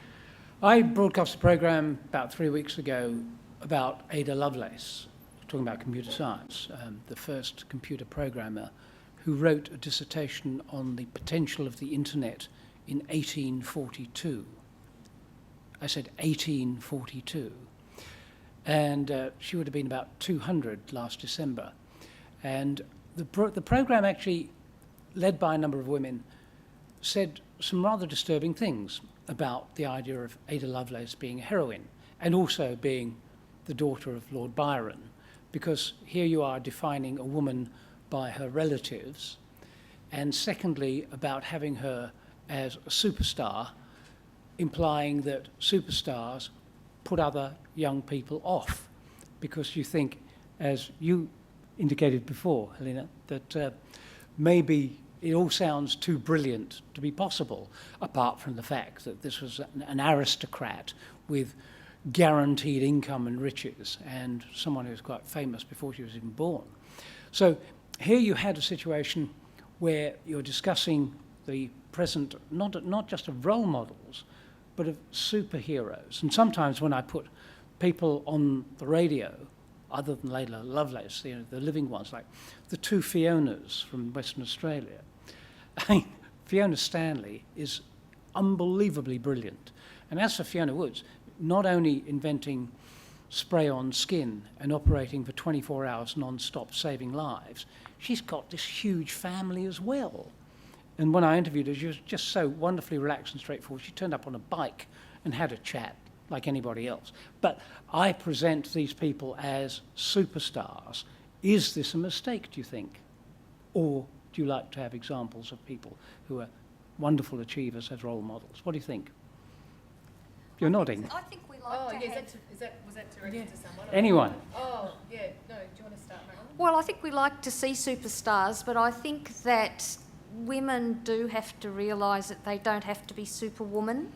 I broadcast a program about 3 weeks ago about Ada Lovelace, talking about computer science, the first computer programmer who wrote a dissertation on the potential of the internet in 1842. I said 1842. And she would have been about 200 last December. And the program, actually led by a number of women, said some rather disturbing things about the idea of Ada Lovelace being a heroine and also being the daughter of Lord Byron, because here you are defining a woman by her relatives, and secondly about having her as a superstar, implying that superstars put other young people off, because you think, as you indicated before, Helena, that maybe it all sounds too brilliant to be possible, apart from the fact that this was an aristocrat with guaranteed income and riches, and someone who was quite famous before she was even born. So here you had a situation where you're discussing the present, not just of role models, but of superheroes. And sometimes when I put people on the radio, other than Ada Lovelace, the living ones, like the two Fionas from Western Australia, I mean, Fiona Stanley is unbelievably brilliant. And as for Fiona Woods, not only inventing spray-on skin and operating for 24 hours non-stop saving lives, she's got this huge family as well. And when I interviewed her, she was just so wonderfully relaxed and straightforward. She turned up on a bike and had a chat like anybody else. But I present these people as superstars. Is this a mistake, do you think? Or do you like to have examples of people who are wonderful achievers as role models? What do you think? You're nodding. I think we like to have... was that directed to someone? Anyone? Oh, yeah. No, do you want to start, Marilyn? Well, I think we like to see superstars, but I think that women do have to realise that they don't have to be superwoman.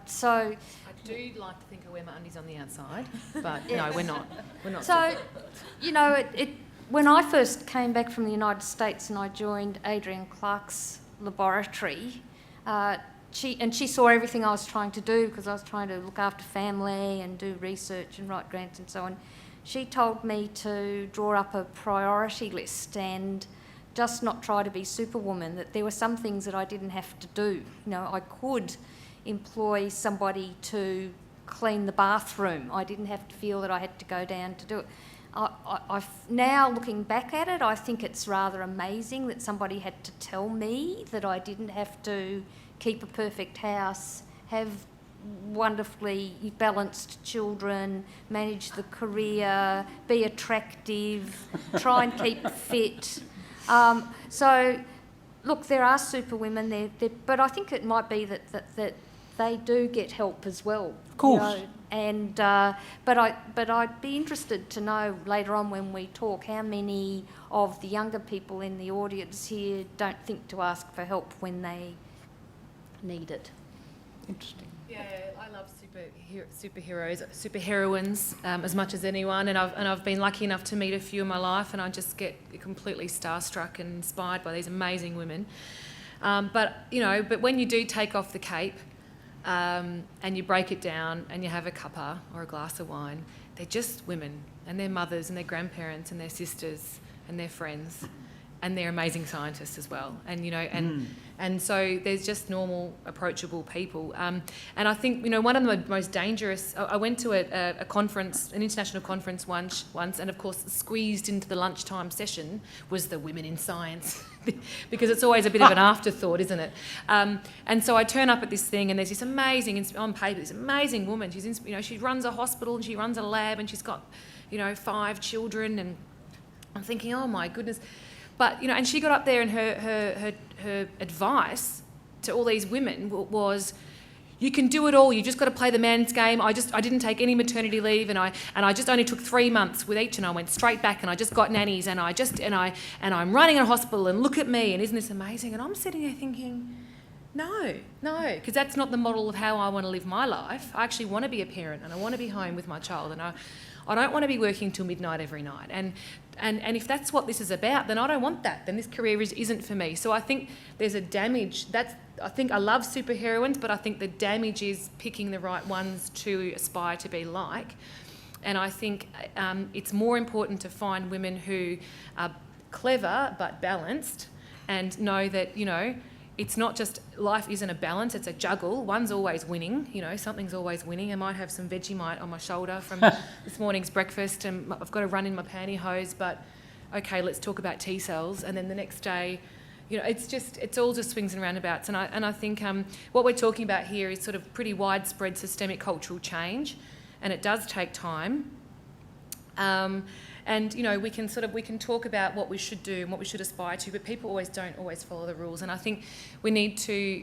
So... I do like to think I wear my undies on the outside, but no, we're not. We're not. So, when I first came back from the United States and I joined Adrienne Clark's laboratory, she saw everything I was trying to do, because I was trying to look after family and do research and write grants and so on. She told me to draw up a priority list and just not try to be superwoman, that there were some things that I didn't have to do. I could employ somebody to clean the bathroom. I didn't have to feel that I had to go down to do it. Now, looking back at it, I think it's rather amazing that somebody had to tell me that I didn't have to keep a perfect house, have wonderfully balanced children, manage the career, be attractive, try and keep fit. So, look, there are superwomen there, but I think it might be that they do get help as well. Of course. And but I'd be interested to know later on when we talk how many of the younger people in the audience here don't think to ask for help when they need it. Interesting. Yeah, I love superheroes, superheroines as much as anyone, and I've been lucky enough to meet a few in my life, and I just get completely starstruck and inspired by these amazing women. But when you do take off the cape and you break it down and you have a cuppa or a glass of wine, they're just women, and their mothers and their grandparents and their sisters and their friends, and they're amazing scientists as well. And, you know, and so there's just normal, approachable people. And I think, you know, one of the most dangerous, I went to a conference, an international conference once, and of course squeezed into the lunchtime session was the Women in Science, because it's always a bit of an afterthought, isn't it? And so I turn up at this thing, and there's this amazing, on paper, this amazing woman. She's, you know, she runs a hospital and she runs a lab, and she's got, you know, 5 children, and I'm thinking, oh my goodness. But, you know, and she got up there, and her advice to all these women was, you can do it all. You just got to play the man's game. I didn't take any maternity leave, and I just only took 3 months with each, and I went straight back, and I just got nannies, and I'm running a hospital, and look at me, and isn't this amazing? And I'm sitting there thinking, no, because that's not the model of how I want to live my life. I actually want to be a parent, and I want to be home with my child, and I don't want to be working till midnight every night. And if that's what this is about, then I don't want that. Then this career isn't for me. So I think there's a damage. I think I love superheroines, but I think the damage is picking the right ones to aspire to be like. And I think it's more important to find women who are clever but balanced, and know that, you know, it's not just, life isn't a balance, it's a juggle. One's always winning, you know, something's always winning. I might have some Vegemite on my shoulder from this morning's breakfast, and I've got to run in my pantyhose, but okay, let's talk about T cells. And then the next day, you know, it's all just swings and roundabouts. And I think what we're talking about here is sort of pretty widespread systemic cultural change, and it does take time. And, you know, we can talk about what we should do and what we should aspire to, but people don't always follow the rules. And I think we need to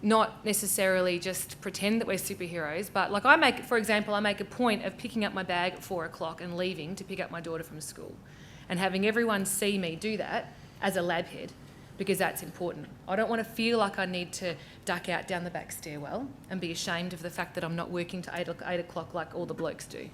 not necessarily just pretend that we're superheroes, but like I make a point of picking up my bag at 4 o'clock and leaving to pick up my daughter from school, and having everyone see me do that as a lab head, because that's important. I don't want to feel like I need to duck out down the back stairwell and be ashamed of the fact that I'm not working to 8 o'clock like all the blokes do.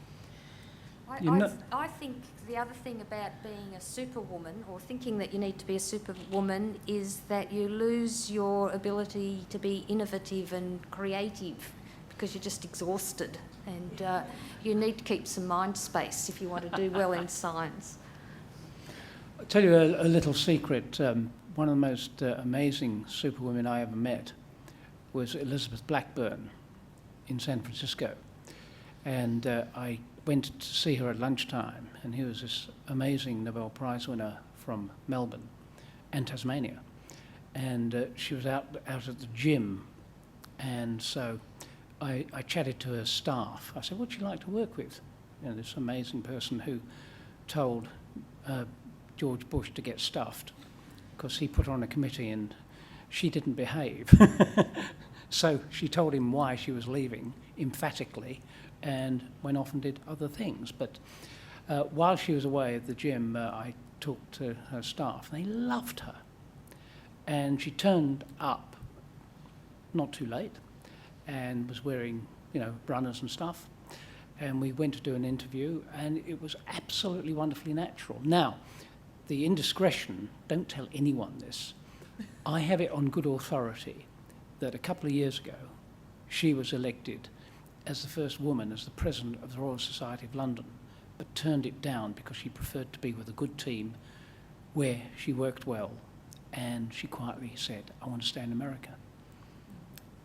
I think the other thing about being a superwoman, or thinking that you need to be a superwoman, is that you lose your ability to be innovative and creative because you're just exhausted, and you need to keep some mind space if you want to do well in science. I'll tell you a little secret. One of the most amazing superwomen I ever met was Elizabeth Blackburn in San Francisco. And I went to see her at lunchtime, and here was this amazing Nobel Prize winner from Melbourne and Tasmania. And she was out at the gym, and so I chatted to her staff. I said, what'd you like to work with? You know, this amazing person who told George Bush to get stuffed because he put her on a committee and she didn't behave. So she told him why she was leaving emphatically, and went off and did other things. But while she was away at the gym, I talked to her staff. They loved her. And she turned up not too late and was wearing, you know, runners and stuff. And we went to do an interview, and it was absolutely wonderfully natural. Now, the indiscretion, don't tell anyone this, I have it on good authority that a couple of years ago, she was elected as the first woman as the president of the Royal Society of London, but turned it down because she preferred to be with a good team where she worked well, and she quietly said, I want to stay in America.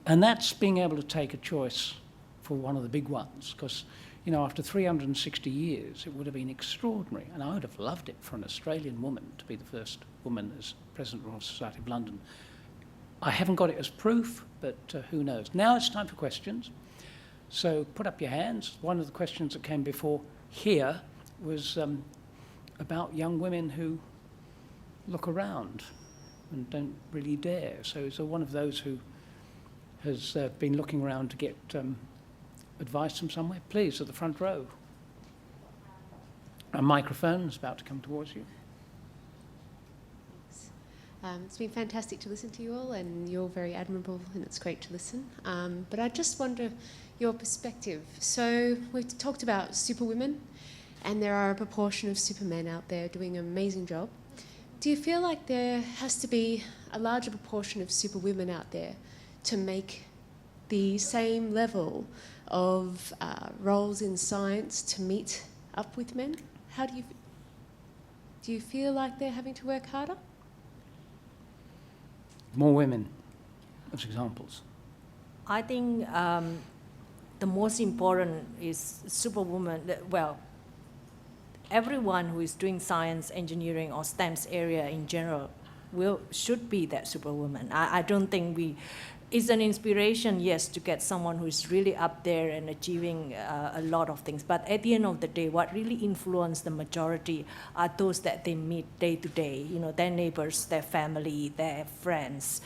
And that's being able to take a choice for one of the big ones, because, you know, after 360 years, it would have been extraordinary, and I would have loved it for an Australian woman to be the first woman as president of the Royal Society of London. I haven't got it as proof, but who knows. Now it's time for questions. So put up your hands. One of the questions that came before here was about young women who look around and don't really dare. So is there one of those who has been looking around to get advice from somewhere? Please, at the front row. A microphone is about to come towards you. It's been fantastic to listen to you all, and you're very admirable, and it's great to listen. But I just wonder your perspective. So we've talked about superwomen, and there are a proportion of supermen out there doing an amazing job. Do you feel like there has to be a larger proportion of superwomen out there to make the same level of roles in science to meet up with men? How do Do you feel like they're having to work harder? More women, as examples. I think the most important is superwoman. Well, everyone who is doing science, engineering, or STEM's area in general should be that superwoman. I don't think it's an inspiration, yes, to get someone who is really up there and achieving a lot of things. But at the end of the day, what really influences the majority are those that they meet day to day, their neighbors, their family, their friends.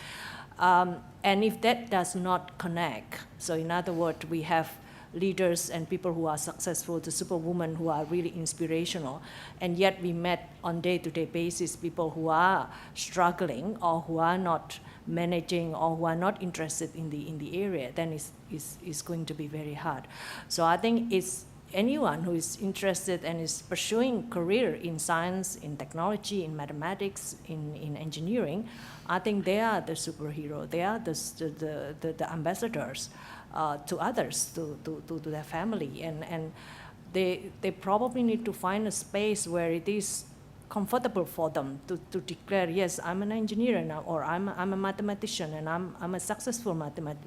And if that does not connect, so in other words, we have leaders and people who are successful, the superwomen who are really inspirational, and yet we met on day-to-day basis people who are struggling or who are not managing or who are not interested in the area, then it's going to be very hard. So I think it's anyone who is interested and is pursuing career in science, in technology, in mathematics, in engineering, I think they are the superhero. They are the ambassadors to others, to their family, and they probably need to find a space where it is comfortable for them to declare, yes, I'm an engineer now, or I'm a mathematician, and I'm a successful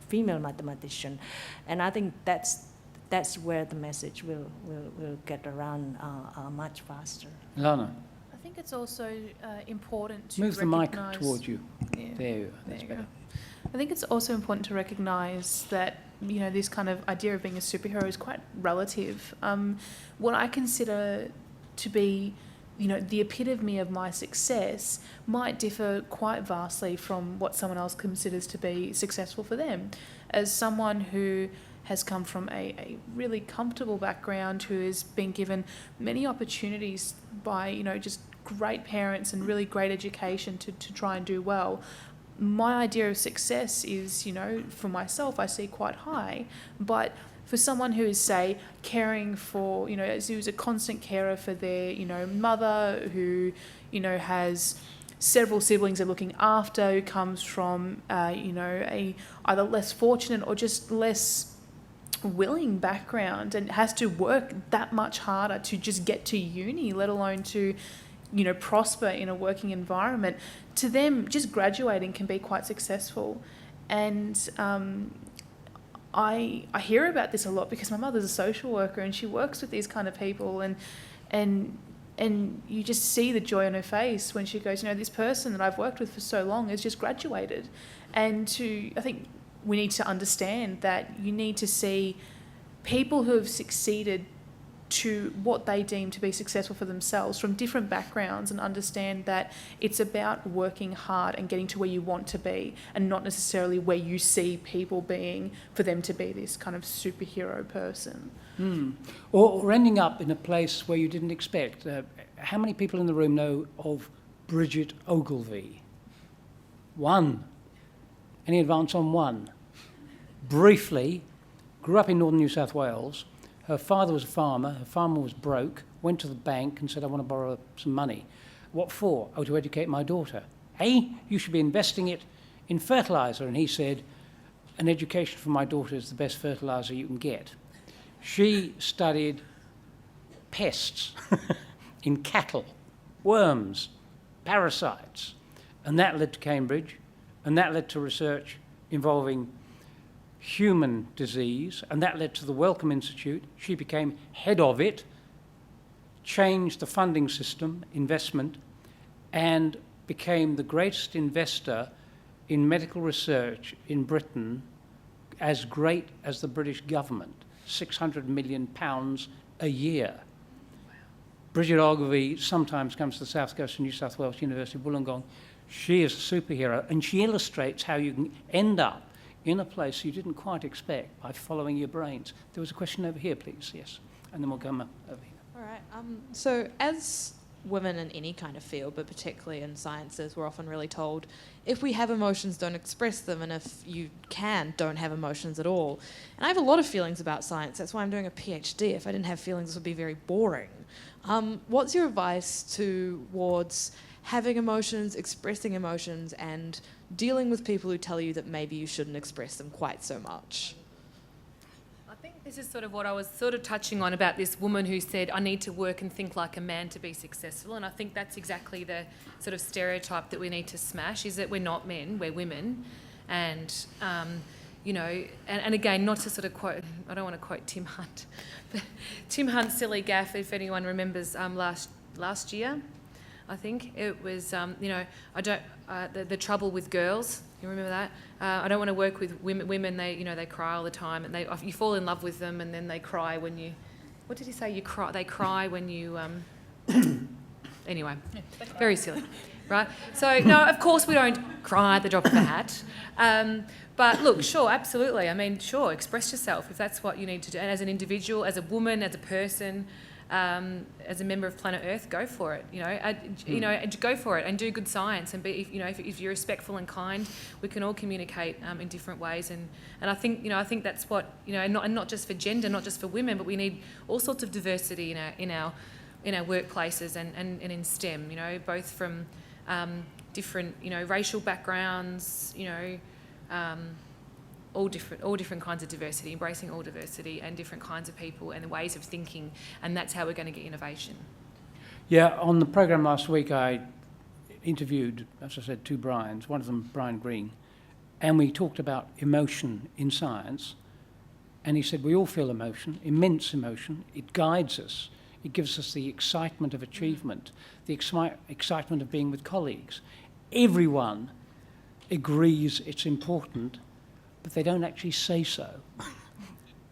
female mathematician, and I think that's where the message will get around much faster. Lana, I think it's also important to move the mic recognise- towards you. Yeah, There you are. That's you go. better. I think it's also important to recognise that this kind of idea of being a superhero is quite relative. What I consider to be the epitome of my success might differ quite vastly from what someone else considers to be successful for them. As someone who has come from a really comfortable background, who has been given many opportunities by, just great parents and really great education to try and do well, my idea of success is, for myself, I see quite high, but for someone who is, say, caring for, who's a constant carer for their, mother, who, has several siblings they're looking after, who comes from, a either less fortunate or just less willing background and has to work that much harder to just get to uni, let alone to, prosper in a working environment, to them, just graduating can be quite successful. And I hear about this a lot because my mother's a social worker and she works with these kind of people, and you just see the joy on her face when she goes, this person that I've worked with for so long has just graduated. And I think we need to understand that you need to see people who have succeeded to what they deem to be successful for themselves from different backgrounds, and understand that it's about working hard and getting to where you want to be, and not necessarily where you see people being for them to be this kind of superhero person. Or ending up in a place where you didn't expect. How many people in the room know of Bridget Ogilvie? One. Any advance on one? Briefly, grew up in northern New South Wales. Her father was a farmer. Her farmer was broke, went to the bank and said, I want to borrow some money. What for? Oh, to educate my daughter. Hey, you should be investing it in fertiliser. And he said, an education for my daughter is the best fertiliser you can get. She studied pests in cattle, worms, parasites, and that led to Cambridge, and that led to research involving human disease, and that led to the Wellcome Institute. She became head of it, changed the funding system, investment, and became the greatest investor in medical research in Britain, as great as the British government, £600 million a year. Wow. Bridget Ogilvie sometimes comes to the south coast of New South Wales University of Wollongong. She is a superhero, and she illustrates how you can end up in a place you didn't quite expect by following your brains. There was a question over here, please, yes, and then we'll come over here. All right, so as women in any kind of field, but particularly in sciences, we're often really told, if we have emotions, don't express them, and if you don't have emotions at all. And I have a lot of feelings about science, that's why I'm doing a PhD. If I didn't have feelings, this would be very boring. What's your advice towards having emotions, expressing emotions, and dealing with people who tell you that maybe you shouldn't express them quite so much? I think This is sort of what I was sort of touching on about this woman who said, I need to work and think like a man to be successful. And I think that's exactly the sort of stereotype that we need to smash, is that we're not men, we're women. And, you know, and again, not to sort of quote, I don't want to quote Tim Hunt, but Tim Hunt's silly gaffe, if anyone remembers, last year, I think, it was, you know, the trouble with girls. You remember that? I don't want to work with women. They, you know, they cry all the time, and you fall in love with them, and then they cry when you. What did he say? They cry when you. Anyway, very silly, right? So no, of course we don't cry at the drop of a hat. But look, sure, absolutely. I mean, sure, express yourself if that's what you need to do, and as an individual, as a woman, as a person. As a member of Planet Earth, go for it. You know, go for it and do good science. And be, you know, if you're respectful and kind, we can all communicate in different ways. And I think, you know, I think that's what, you know, and not just for gender, not just for women, but we need all sorts of diversity in our workplaces and in STEM. You know, both from different, you know, racial backgrounds. You know. All different kinds of diversity, embracing all diversity and different kinds of people and ways of thinking, and that's how we're going to get innovation. Yeah, on the program last week, I interviewed, as I said, two Brians, one of them Brian Green, and we talked about emotion in science, and he said we all feel emotion, immense emotion. It guides us. It gives us the excitement of achievement, the excitement of being with colleagues. Everyone agrees it's important, but they don't actually say so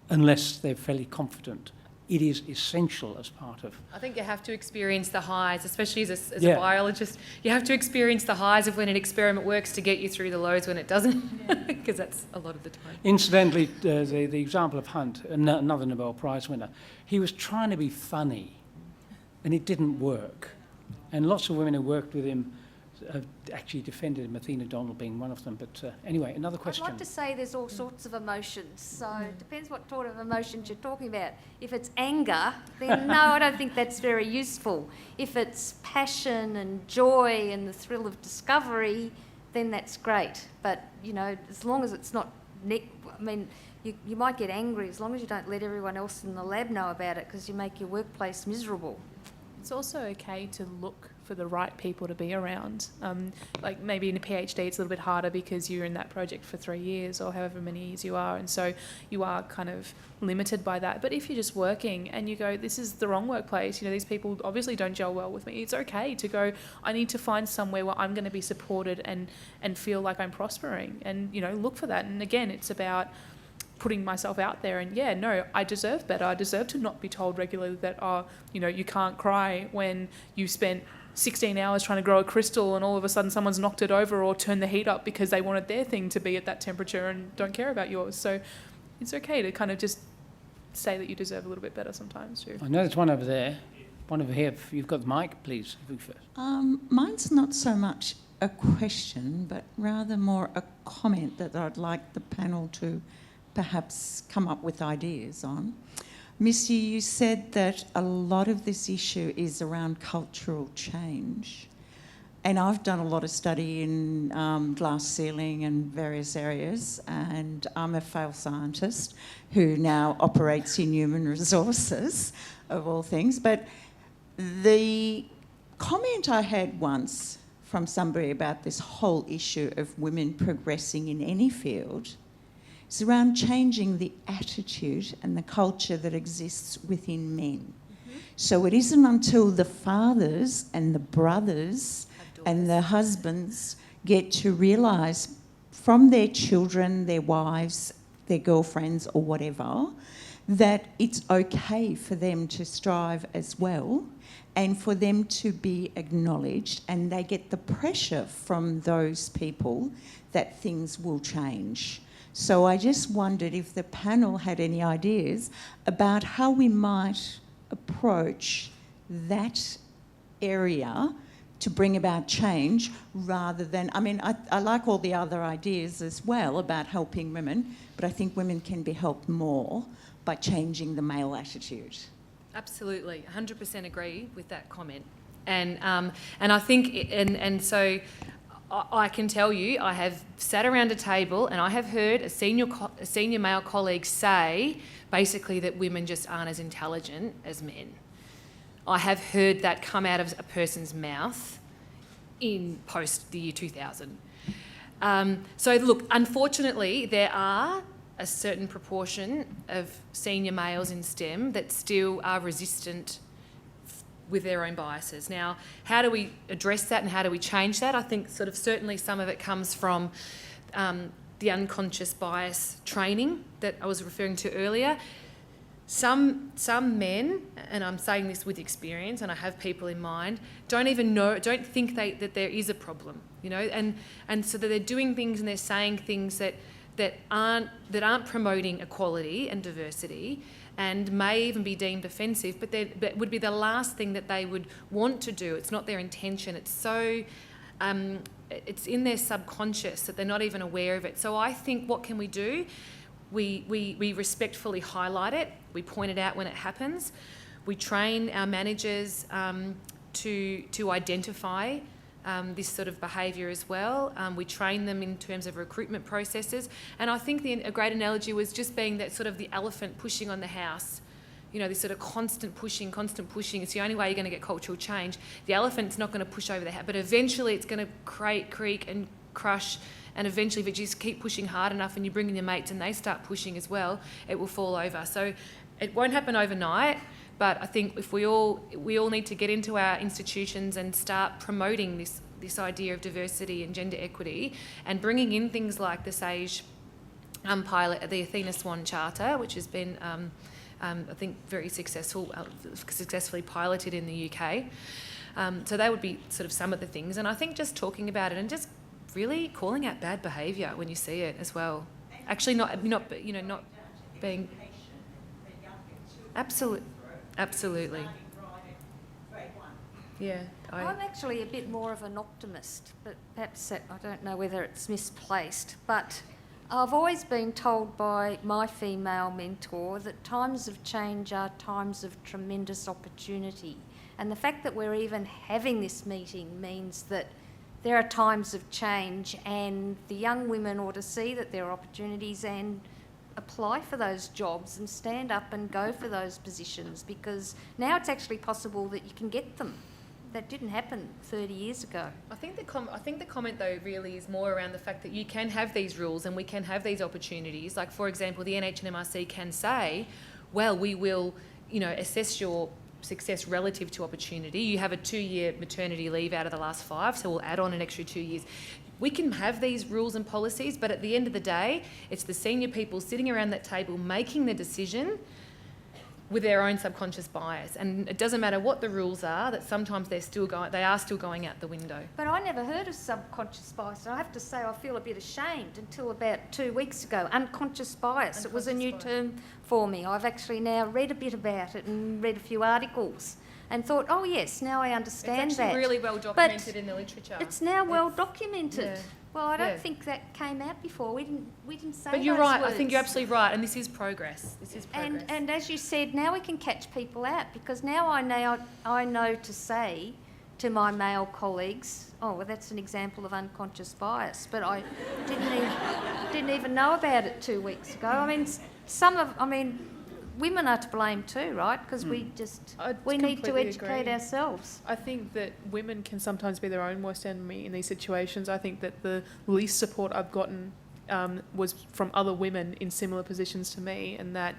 unless they're fairly confident. It is essential as part of... I think you have to experience the highs, especially as a biologist. You have to experience the highs of when an experiment works to get you through the lows when it doesn't, because that's a lot of the time. Incidentally, the example of Hunt, another Nobel Prize winner, he was trying to be funny, and it didn't work. And lots of women who worked with him actually defended him, Athena Donald being one of them. But anyway, another question. I'd like to say there's all sorts of emotions, so it depends what sort of emotions you're talking about. If it's anger, then no, I don't think that's very useful. If it's passion and joy and the thrill of discovery, then that's great. But, you know, as long as it's not... you might get angry as long as you don't let everyone else in the lab know about it, because you make your workplace miserable. It's also okay to look for the right people to be around. Like maybe in a PhD it's a little bit harder because you're in that project for 3 years or however many years you are, and so you are kind of limited by that. But if you're just working and you go, this is the wrong workplace, you know, these people obviously don't gel well with me, it's okay to go, I need to find somewhere where I'm going to be supported and feel like I'm prospering, and, you know, look for that. And again, it's about putting myself out there, and yeah, no, I deserve better. I deserve to not be told regularly that, oh, you know, you can't cry when you spent 16 hours trying to grow a crystal and all of a sudden someone's knocked it over or turned the heat up because they wanted their thing to be at that temperature and don't care about yours. So it's okay to kind of just say that you deserve a little bit better sometimes too. I know there's one over there. One over here. If you've got the mic, please. You first. Mine's not so much a question, but rather more a comment that I'd like the panel to perhaps come up with ideas on. Missy, you said that a lot of this issue is around cultural change. And I've done a lot of study in glass ceiling and various areas, and I'm a failed scientist who now operates in human resources, of all things. But the comment I had once from somebody about this whole issue of women progressing in any field is around changing the attitude and the culture that exists within men. Mm-hmm. So it isn't until the fathers and the brothers and the husbands get to realise from their children, their wives, their girlfriends or whatever, that it's okay for them to strive as well and for them to be acknowledged, and they get the pressure from those people that things will change. So I just wondered if the panel had any ideas about how we might approach that area to bring about change rather than... I mean, I like all the other ideas as well about helping women, but I think women can be helped more by changing the male attitude. Absolutely, 100% agree with that comment. And I think... And so... I can tell you, I have sat around a table and I have heard a senior male colleague say basically that women just aren't as intelligent as men. I have heard that come out of a person's mouth in post the year 2000. So look, unfortunately, there are a certain proportion of senior males in STEM that still are resistant with their own biases. Now, how do we address that and how do we change that? I think sort of certainly some of it comes from the unconscious bias training that I was referring to earlier. Some men, and I'm saying this with experience, and I have people in mind, don't think that there is a problem, you know, and so that they're doing things and they're saying things that aren't promoting equality and diversity, and may even be deemed offensive, but that would be the last thing that they would want to do. It's not their intention. It's so, it's in their subconscious that they're not even aware of it. So I think, what can we do? We respectfully highlight it. We point it out when it happens. We train our managers to identify this sort of behaviour as well. We train them in terms of recruitment processes. And I think a great analogy was just being that sort of the elephant pushing on the house. You know, this sort of constant pushing. It's the only way you're going to get cultural change. The elephant's not going to push over the house, but eventually it's going to creak and crush. And eventually, if you just keep pushing hard enough and you bring in your mates and they start pushing as well, it will fall over. So it won't happen overnight, but I think if we all need to get into our institutions and start promoting this idea of diversity and gender equity, and bringing in things like the SAGE pilot, the Athena Swan Charter, which has been, I think, very successfully piloted in the UK. So that would be sort of some of the things. And I think just talking about it and just really calling out bad behaviour when you see it as well. Actually, not being. Absolutely. Yeah. I'm actually a bit more of an optimist, but perhaps I don't know whether it's misplaced, but I've always been told by my female mentor that times of change are times of tremendous opportunity. And the fact that we're even having this meeting means that there are times of change, and the young women ought to see that there are opportunities and apply for those jobs and stand up and go for those positions, because now it's actually possible that you can get them. That didn't happen 30 years ago. I think the comment though really is more around the fact that you can have these rules and we can have these opportunities. Like, for example, the NH and MRC can say, well, we will, assess your success relative to opportunity. You have a 2-year maternity leave out of the last 5, so we'll add on an extra 2 years. We can have these rules and policies, but at the end of the day, it's the senior people sitting around that table making the decision with their own subconscious bias. And it doesn't matter what the rules are, that sometimes they are still going out the window. But I never heard of subconscious bias, and I have to say I feel a bit ashamed until about 2 weeks ago. Unconscious bias. It was a new term for me. I've actually now read a bit about it and read a few articles and thought, oh yes, now I understand it's that. It's really well documented in the literature. It's now well documented. Yeah. Well, I don't think that came out before. We didn't say. But you're those right. words. I think you're absolutely right, and this is progress. And as you said, now we can catch people out, because now I know to say to my male colleagues, oh, well, that's an example of unconscious bias, but I didn't even know about it 2 weeks ago. I mean, women are to blame too, right? Because we need to educate ourselves. I think that women can sometimes be their own worst enemy in these situations. I think that the least support I've gotten was from other women in similar positions to me, and that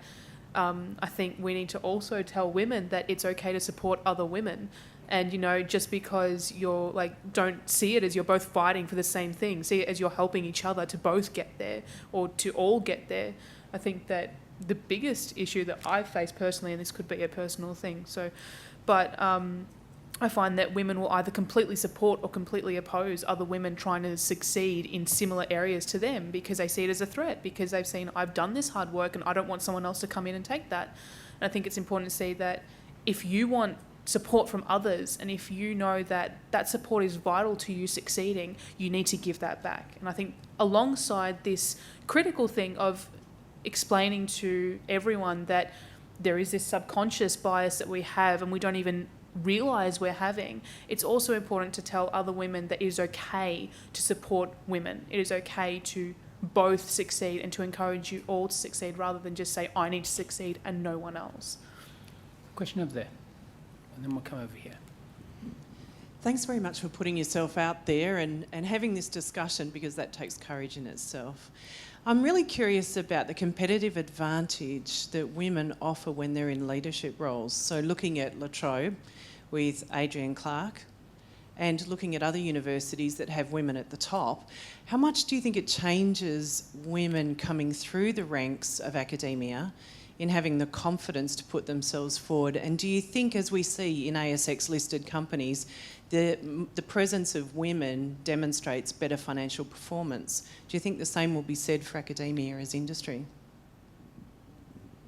I think we need to also tell women that it's okay to support other women. And, just because you're don't see it as you're both fighting for the same thing, see it as you're helping each other to both get there, or to all get there. I think that the biggest issue that I've faced personally, and this could be a personal thing, but I find that women will either completely support or completely oppose other women trying to succeed in similar areas to them, because they see it as a threat, because they've seen, I've done this hard work and I don't want someone else to come in and take that. And I think it's important to see that if you want support from others, and if you know that that support is vital to you succeeding, you need to give that back. And I think alongside this critical thing of explaining to everyone that there is this subconscious bias that we have, and we don't even realise we're having, it's also important to tell other women that it is okay to support women. It is okay to both succeed and to encourage you all to succeed rather than just say, I need to succeed and no one else. Question over there, and then we'll come over here. Thanks very much for putting yourself out there and having this discussion, because that takes courage in itself. I'm really curious about the competitive advantage that women offer when they're in leadership roles. So looking at La Trobe with Adrienne Clark and looking at other universities that have women at the top, how much do you think it changes women coming through the ranks of academia in having the confidence to put themselves forward? And do you think, as we see in ASX-listed companies, the presence of women demonstrates better financial performance? Do you think the same will be said for academia as industry?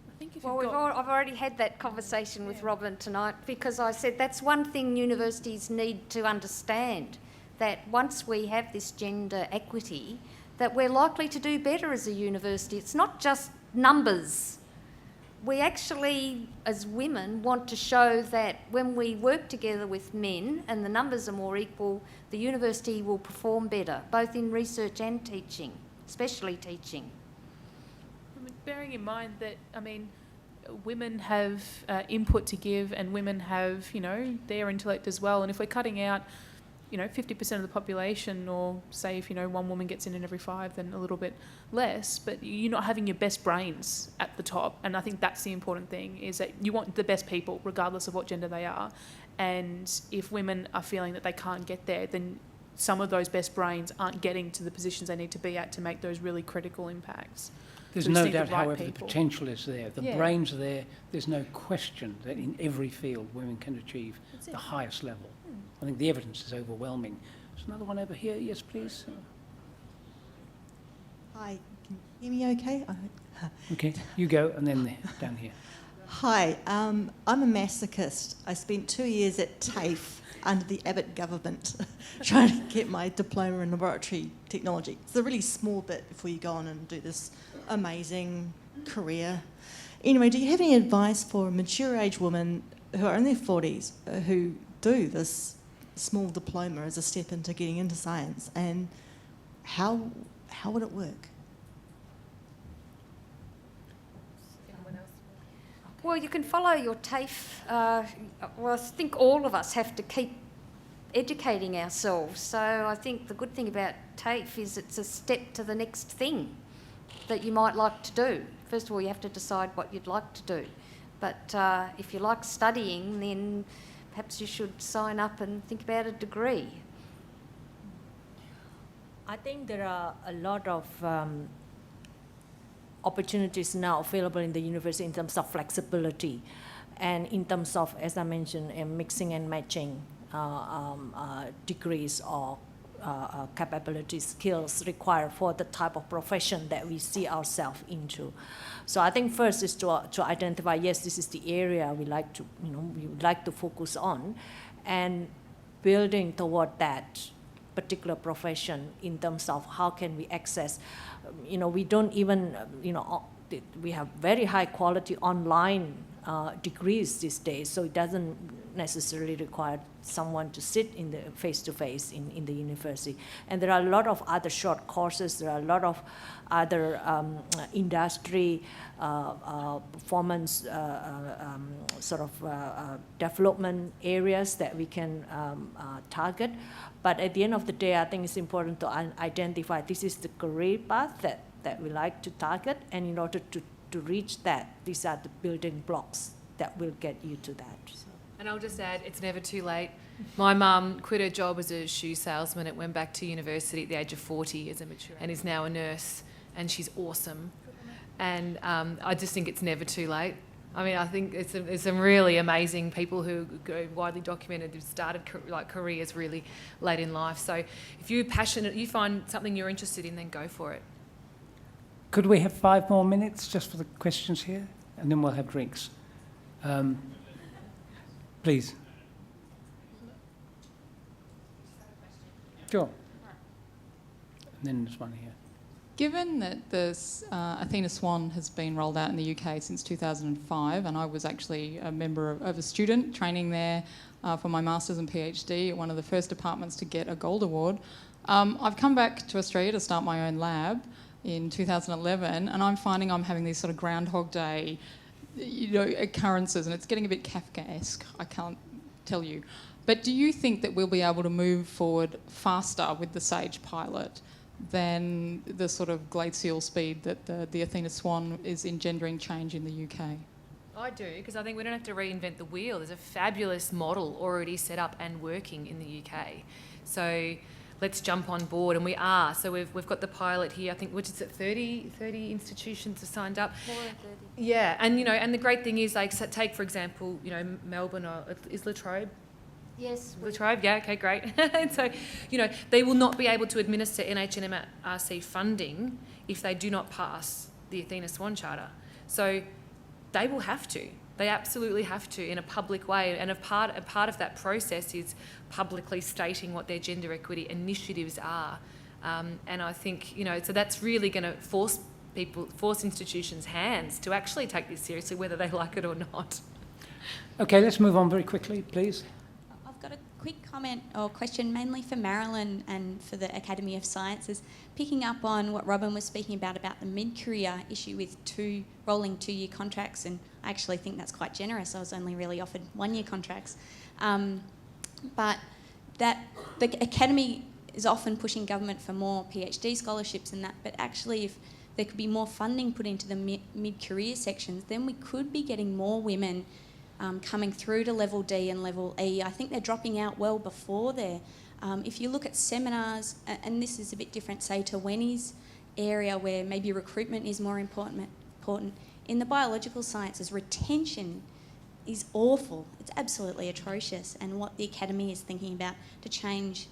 I think if Well, I've already had that conversation with Robin tonight, because I said that's one thing universities need to understand, that once we have this gender equity, that we're likely to do better as a university. It's not just numbers. We actually, as women, want to show that when we work together with men and the numbers are more equal, the university will perform better, both in research and teaching, especially teaching. I mean, bearing in mind that, women have input to give, and women have, their intellect as well. And if we're cutting out, 50% of the population, or say if, one woman gets in every 5, then a little bit less, but you're not having your best brains at the top. And I think that's the important thing, is that you want the best people, regardless of what gender they are. And if women are feeling that they can't get there, then some of those best brains aren't getting to the positions they need to be at to make those really critical impacts. There's So we no just need doubt, the right however, the people. potential is there. The Yeah. brains are there. There's no question that in every field women can achieve That's it. the highest level. I think the evidence is overwhelming. There's another one over here. Yes, please. Hi, can you hear me okay? Okay, you go, and then down here. Hi, I'm a masochist. I spent 2 years at TAFE under the Abbott government trying to get my diploma in laboratory technology. It's a really small bit before you go on and do this amazing career. Anyway, do you have any advice for mature age women who are in their 40s who do this small diploma as a step into getting into science, and how would it work? Well, you can follow your TAFE. Well, I think all of us have to keep educating ourselves. So I think the good thing about TAFE is it's a step to the next thing that you might like to do. First of all, you have to decide what you'd like to do. But if you like studying, then perhaps you should sign up and think about a degree. I think there are a lot of opportunities now available in the university in terms of flexibility, and in terms of, as I mentioned, mixing and matching degrees or capabilities, skills required for the type of profession that we see ourselves into. So I think first is to identify, yes, this is the area we would like to focus on, and building toward that particular profession in terms of how can we access, we don't even, we have very high quality online degrees these days, so it doesn't necessarily require someone to sit in the face-to-face in the university. And there are a lot of other short courses, there are a lot of other industry performance development areas that we can target. But at the end of the day, I think it's important to identify this is the career path that we like to target, and in order to reach that, these are the building blocks that will get you to that. So. And I'll just add, it's never too late. My mum quit her job as a shoe salesman and went back to university at the age of 40 as a mature, and is now a nurse, and she's awesome. And I just think it's never too late. I think it's some really amazing people who go widely documented who started careers really late in life. So if you're passionate, you find something you're interested in, then go for it. Could we have 5 more minutes just for the questions here? And then we'll have drinks. Please. Sure. And then there's one here. Given that this Athena Swan has been rolled out in the UK since 2005, and I was actually a member of a student training there for my Masters and PhD at one of the first departments to get a gold award, I've come back to Australia to start my own lab in 2011, and I'm finding I'm having these sort of Groundhog Day, occurrences, and it's getting a bit Kafkaesque, I can't tell you. But do you think that we'll be able to move forward faster with the SAGE pilot than the sort of glacial speed that the Athena Swan is engendering change in the UK? I do, because I think we don't have to reinvent the wheel. There's a fabulous model already set up and working in the UK. So let's jump on board, and we are. So we've got the pilot here, I think, which is at 30 institutions have signed up. More than 30. Yeah, and and the great thing is, like, so take for example, Melbourne, or is La Trobe? Yes. La Trobe, yeah, okay, great. And so, they will not be able to administer NHMRC funding if they do not pass the Athena Swan Charter. So they will have to. They absolutely have to, in a public way. And a part of that process is publicly stating what their gender equity initiatives are. And I think, so that's really going to force institutions' hands to actually take this seriously, whether they like it or not. Okay, let's move on very quickly, please. I've got a quick comment or question, mainly for Marilyn and for the Academy of Sciences, picking up on what Robin was speaking about the mid-career issue with rolling 2-year contracts, and I actually think that's quite generous. I was only really offered 1-year contracts. But that the Academy is often pushing government for more PhD scholarships and that, but actually if there could be more funding put into the mid-career sections, then we could be getting more women coming through to level D and level E. I think they're dropping out well before there. If you look at seminars, and this is a bit different, say, to Wenny's area where maybe recruitment is more important. In the biological sciences, retention is awful. It's absolutely atrocious. And what the Academy is thinking about to change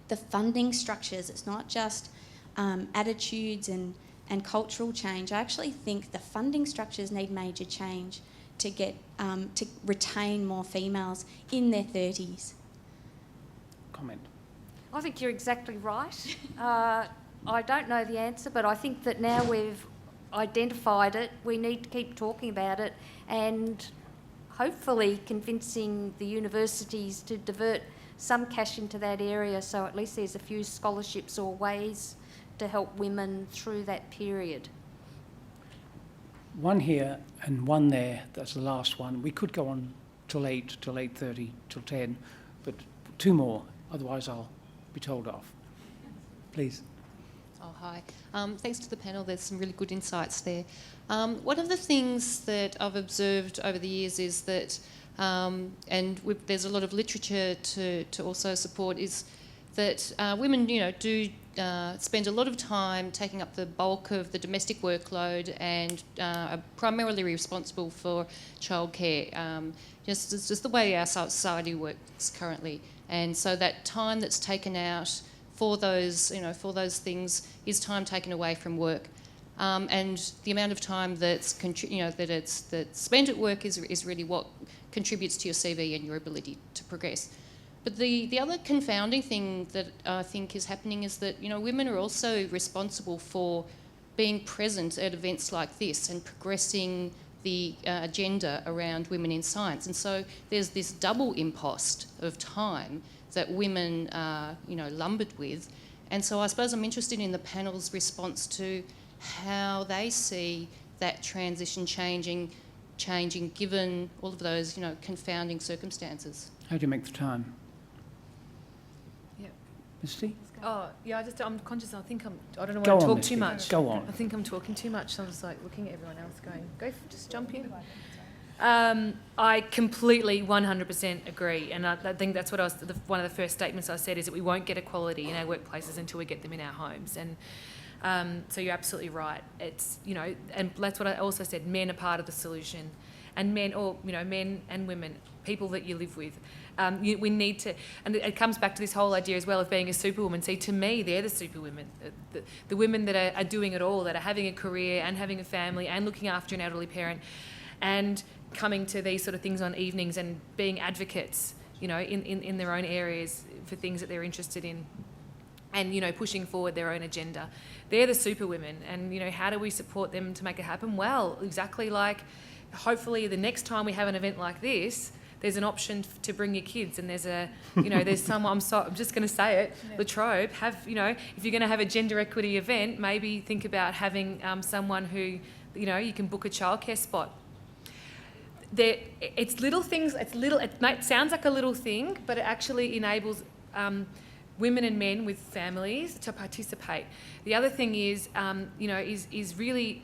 the funding structures, it's not just attitudes and cultural change. I actually think the funding structures need major change to get to retain more females in their 30s. Comment. I think you're exactly right. I don't know the answer, but I think that now we've identified it, we need to keep talking about it and hopefully convincing the universities to divert some cash into that area, so at least there's a few scholarships or ways to help women through that period. One here and one there, that's the last one. We could go on till 8, till 8:30, till 10, but 2 more, otherwise I'll be told off. Please. Oh, hi. Thanks to the panel, there's some really good insights there. One of the things that I've observed over the years is that, there's a lot of literature to also support, is that women, do spend a lot of time taking up the bulk of the domestic workload and are primarily responsible for childcare. It's just the way our society works currently. And so that time that's taken out for those things is time taken away from work. And the amount of time that's spent at work is really what contributes to your CV and your ability to progress. But the other confounding thing that I think is happening is that women are also responsible for being present at events like this and progressing the agenda around women in science. And so there's this double impost of time that women are lumbered with. And so I suppose I'm interested in the panel's response to how they see that transition changing given all of those confounding circumstances. How do you make the time? Yeah. Misty? Oh, yeah, I'm conscious. I don't know Go when I on, talk Misty. too much. Go on. I think I'm talking too much, so I was like looking at everyone else going, just jump in. I completely 100% agree, and I think that's what one of the first statements I said is that we won't get equality in our workplaces until we get them in our homes. And so you're absolutely right. It's and that's what I also said. Men are part of the solution, and men and women, people that you live with. We need to, and it comes back to this whole idea as well of being a superwoman. See, to me, they're the superwomen, the women that are doing it all, that are having a career and having a family and looking after an elderly parent, and coming to these sort of things on evenings and being advocates, in their own areas for things that they're interested in. and, you know, pushing forward their own agenda. They're the super women, and, you know, how do we support them to make it happen? Well, exactly like, hopefully the next time we have an event like this, there's an option to bring your kids, and there's a, you know, there's someone, I'm just going to say it, La Trobe, you know, if you're going to have a gender equity event, maybe think about having someone who, you know, you can book a childcare spot. It's little things, it sounds like a little thing, but it actually enables women and men with families to participate. The other thing is, you know, is really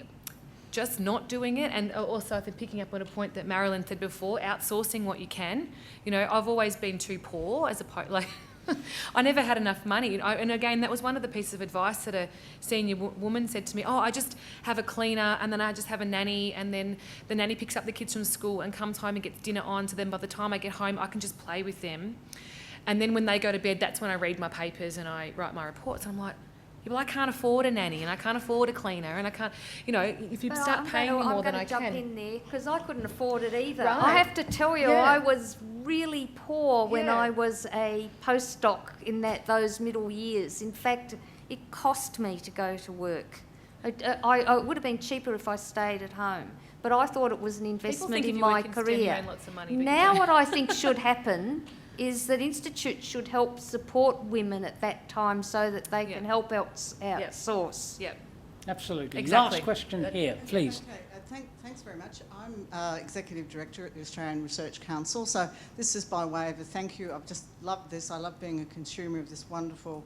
just not doing it, and also I think picking up on a point that Marilyn said before, outsourcing what you can. You know, I've always been too poor I never had enough money. And again, that was one of the pieces of advice that a senior woman said to me, I just have a cleaner, and then I just have a nanny, and then the nanny picks up the kids from school and comes home and gets dinner on, so then by the time I get home I can just play with them. And then when they go to bed, that's when I read my papers and I write my reports. I'm like, yeah, well, I can't afford a nanny, and I can't afford a cleaner, and I can't, you know, if you start paying me more than I can. I'm going to jump in there, because I couldn't afford it either. Right. I have to tell you, I was really poor when I was a postdoc in those middle years. In fact, it cost me to go to work. It would have been cheaper if I stayed at home, but I thought it was an investment in my career. Lots of money, Now what I think should happen is that institutes should help support women at that time so that they can help outsource. Yep. Absolutely. Exactly. Last question here, please. Okay, thanks very much. I'm Executive Director at the Australian Research Council, so this is by way of a thank you. I've just loved this. I love being a consumer of this wonderful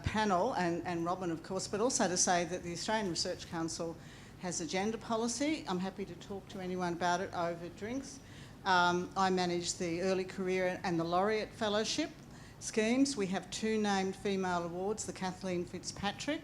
panel, and Robin, of course, but also to say that the Australian Research Council has a gender policy. I'm happy to talk to anyone about it over drinks. I manage the Early Career and the Laureate Fellowship schemes. We have 2 named female awards, the Kathleen Fitzpatrick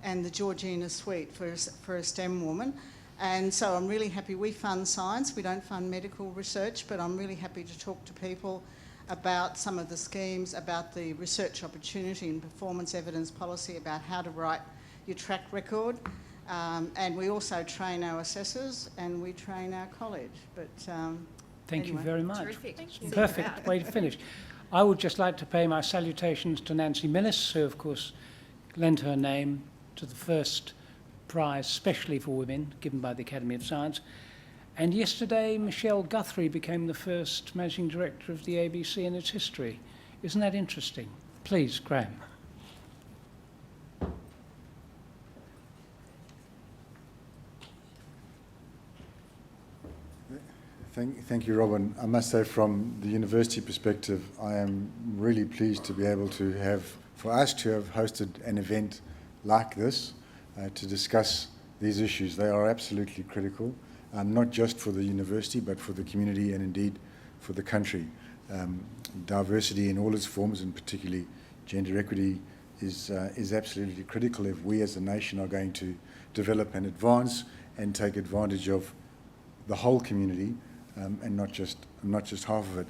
and the Georgina Sweet for a STEM woman. And so I'm really happy. We fund science, we don't fund medical research, but I'm really happy to talk to people about some of the schemes, about the research opportunity and performance evidence policy, about how to write your track record. And we also train our assessors and we train our college. But Thank you very much. Terrific. Perfect way to finish. I would just like to pay my salutations to Nancy Millis, who of course lent her name to the first prize specially for women given by the Academy of Science. And yesterday Michelle Guthrie became the first managing director of the ABC in its history. Isn't that interesting? Please, Graham. Thank you, Robin. I must say, from the university perspective, I am really pleased to be able to have hosted an event like this to discuss these issues. They are absolutely critical, not just for the university, but for the community and indeed for the country. Diversity in all its forms, and particularly gender equity, is absolutely critical if we as a nation are going to develop and advance and take advantage of the whole community. And not just half of it.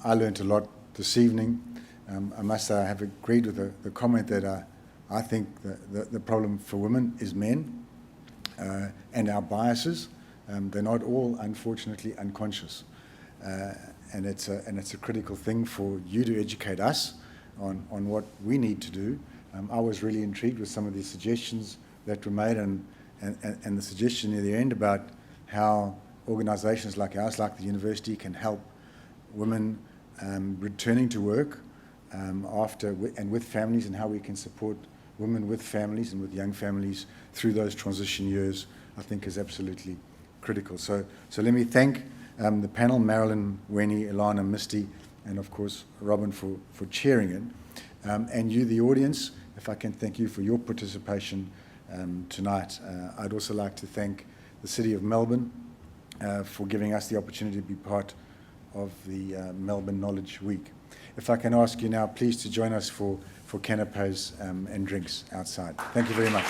I learned a lot this evening. I must say I have agreed with the comment that I think the problem for women is men and our biases. They're not all, unfortunately, unconscious. And it's a critical thing for you to educate us on what we need to do. I was really intrigued with some of the suggestions that were made and the suggestion near the end about how organisations like ours, like the university, can help women returning to work after and with families, and how we can support women with families and with young families through those transition years, I think is absolutely critical. So let me thank the panel, Marilyn, Weni, Ilana, Misty, and of course Robin for chairing it. And you, the audience, if I can thank you for your participation tonight. I'd also like to thank the City of Melbourne for giving us the opportunity to be part of the Melbourne Knowledge Week. If I can ask you now, please to join us for canapes and drinks outside. Thank you very much.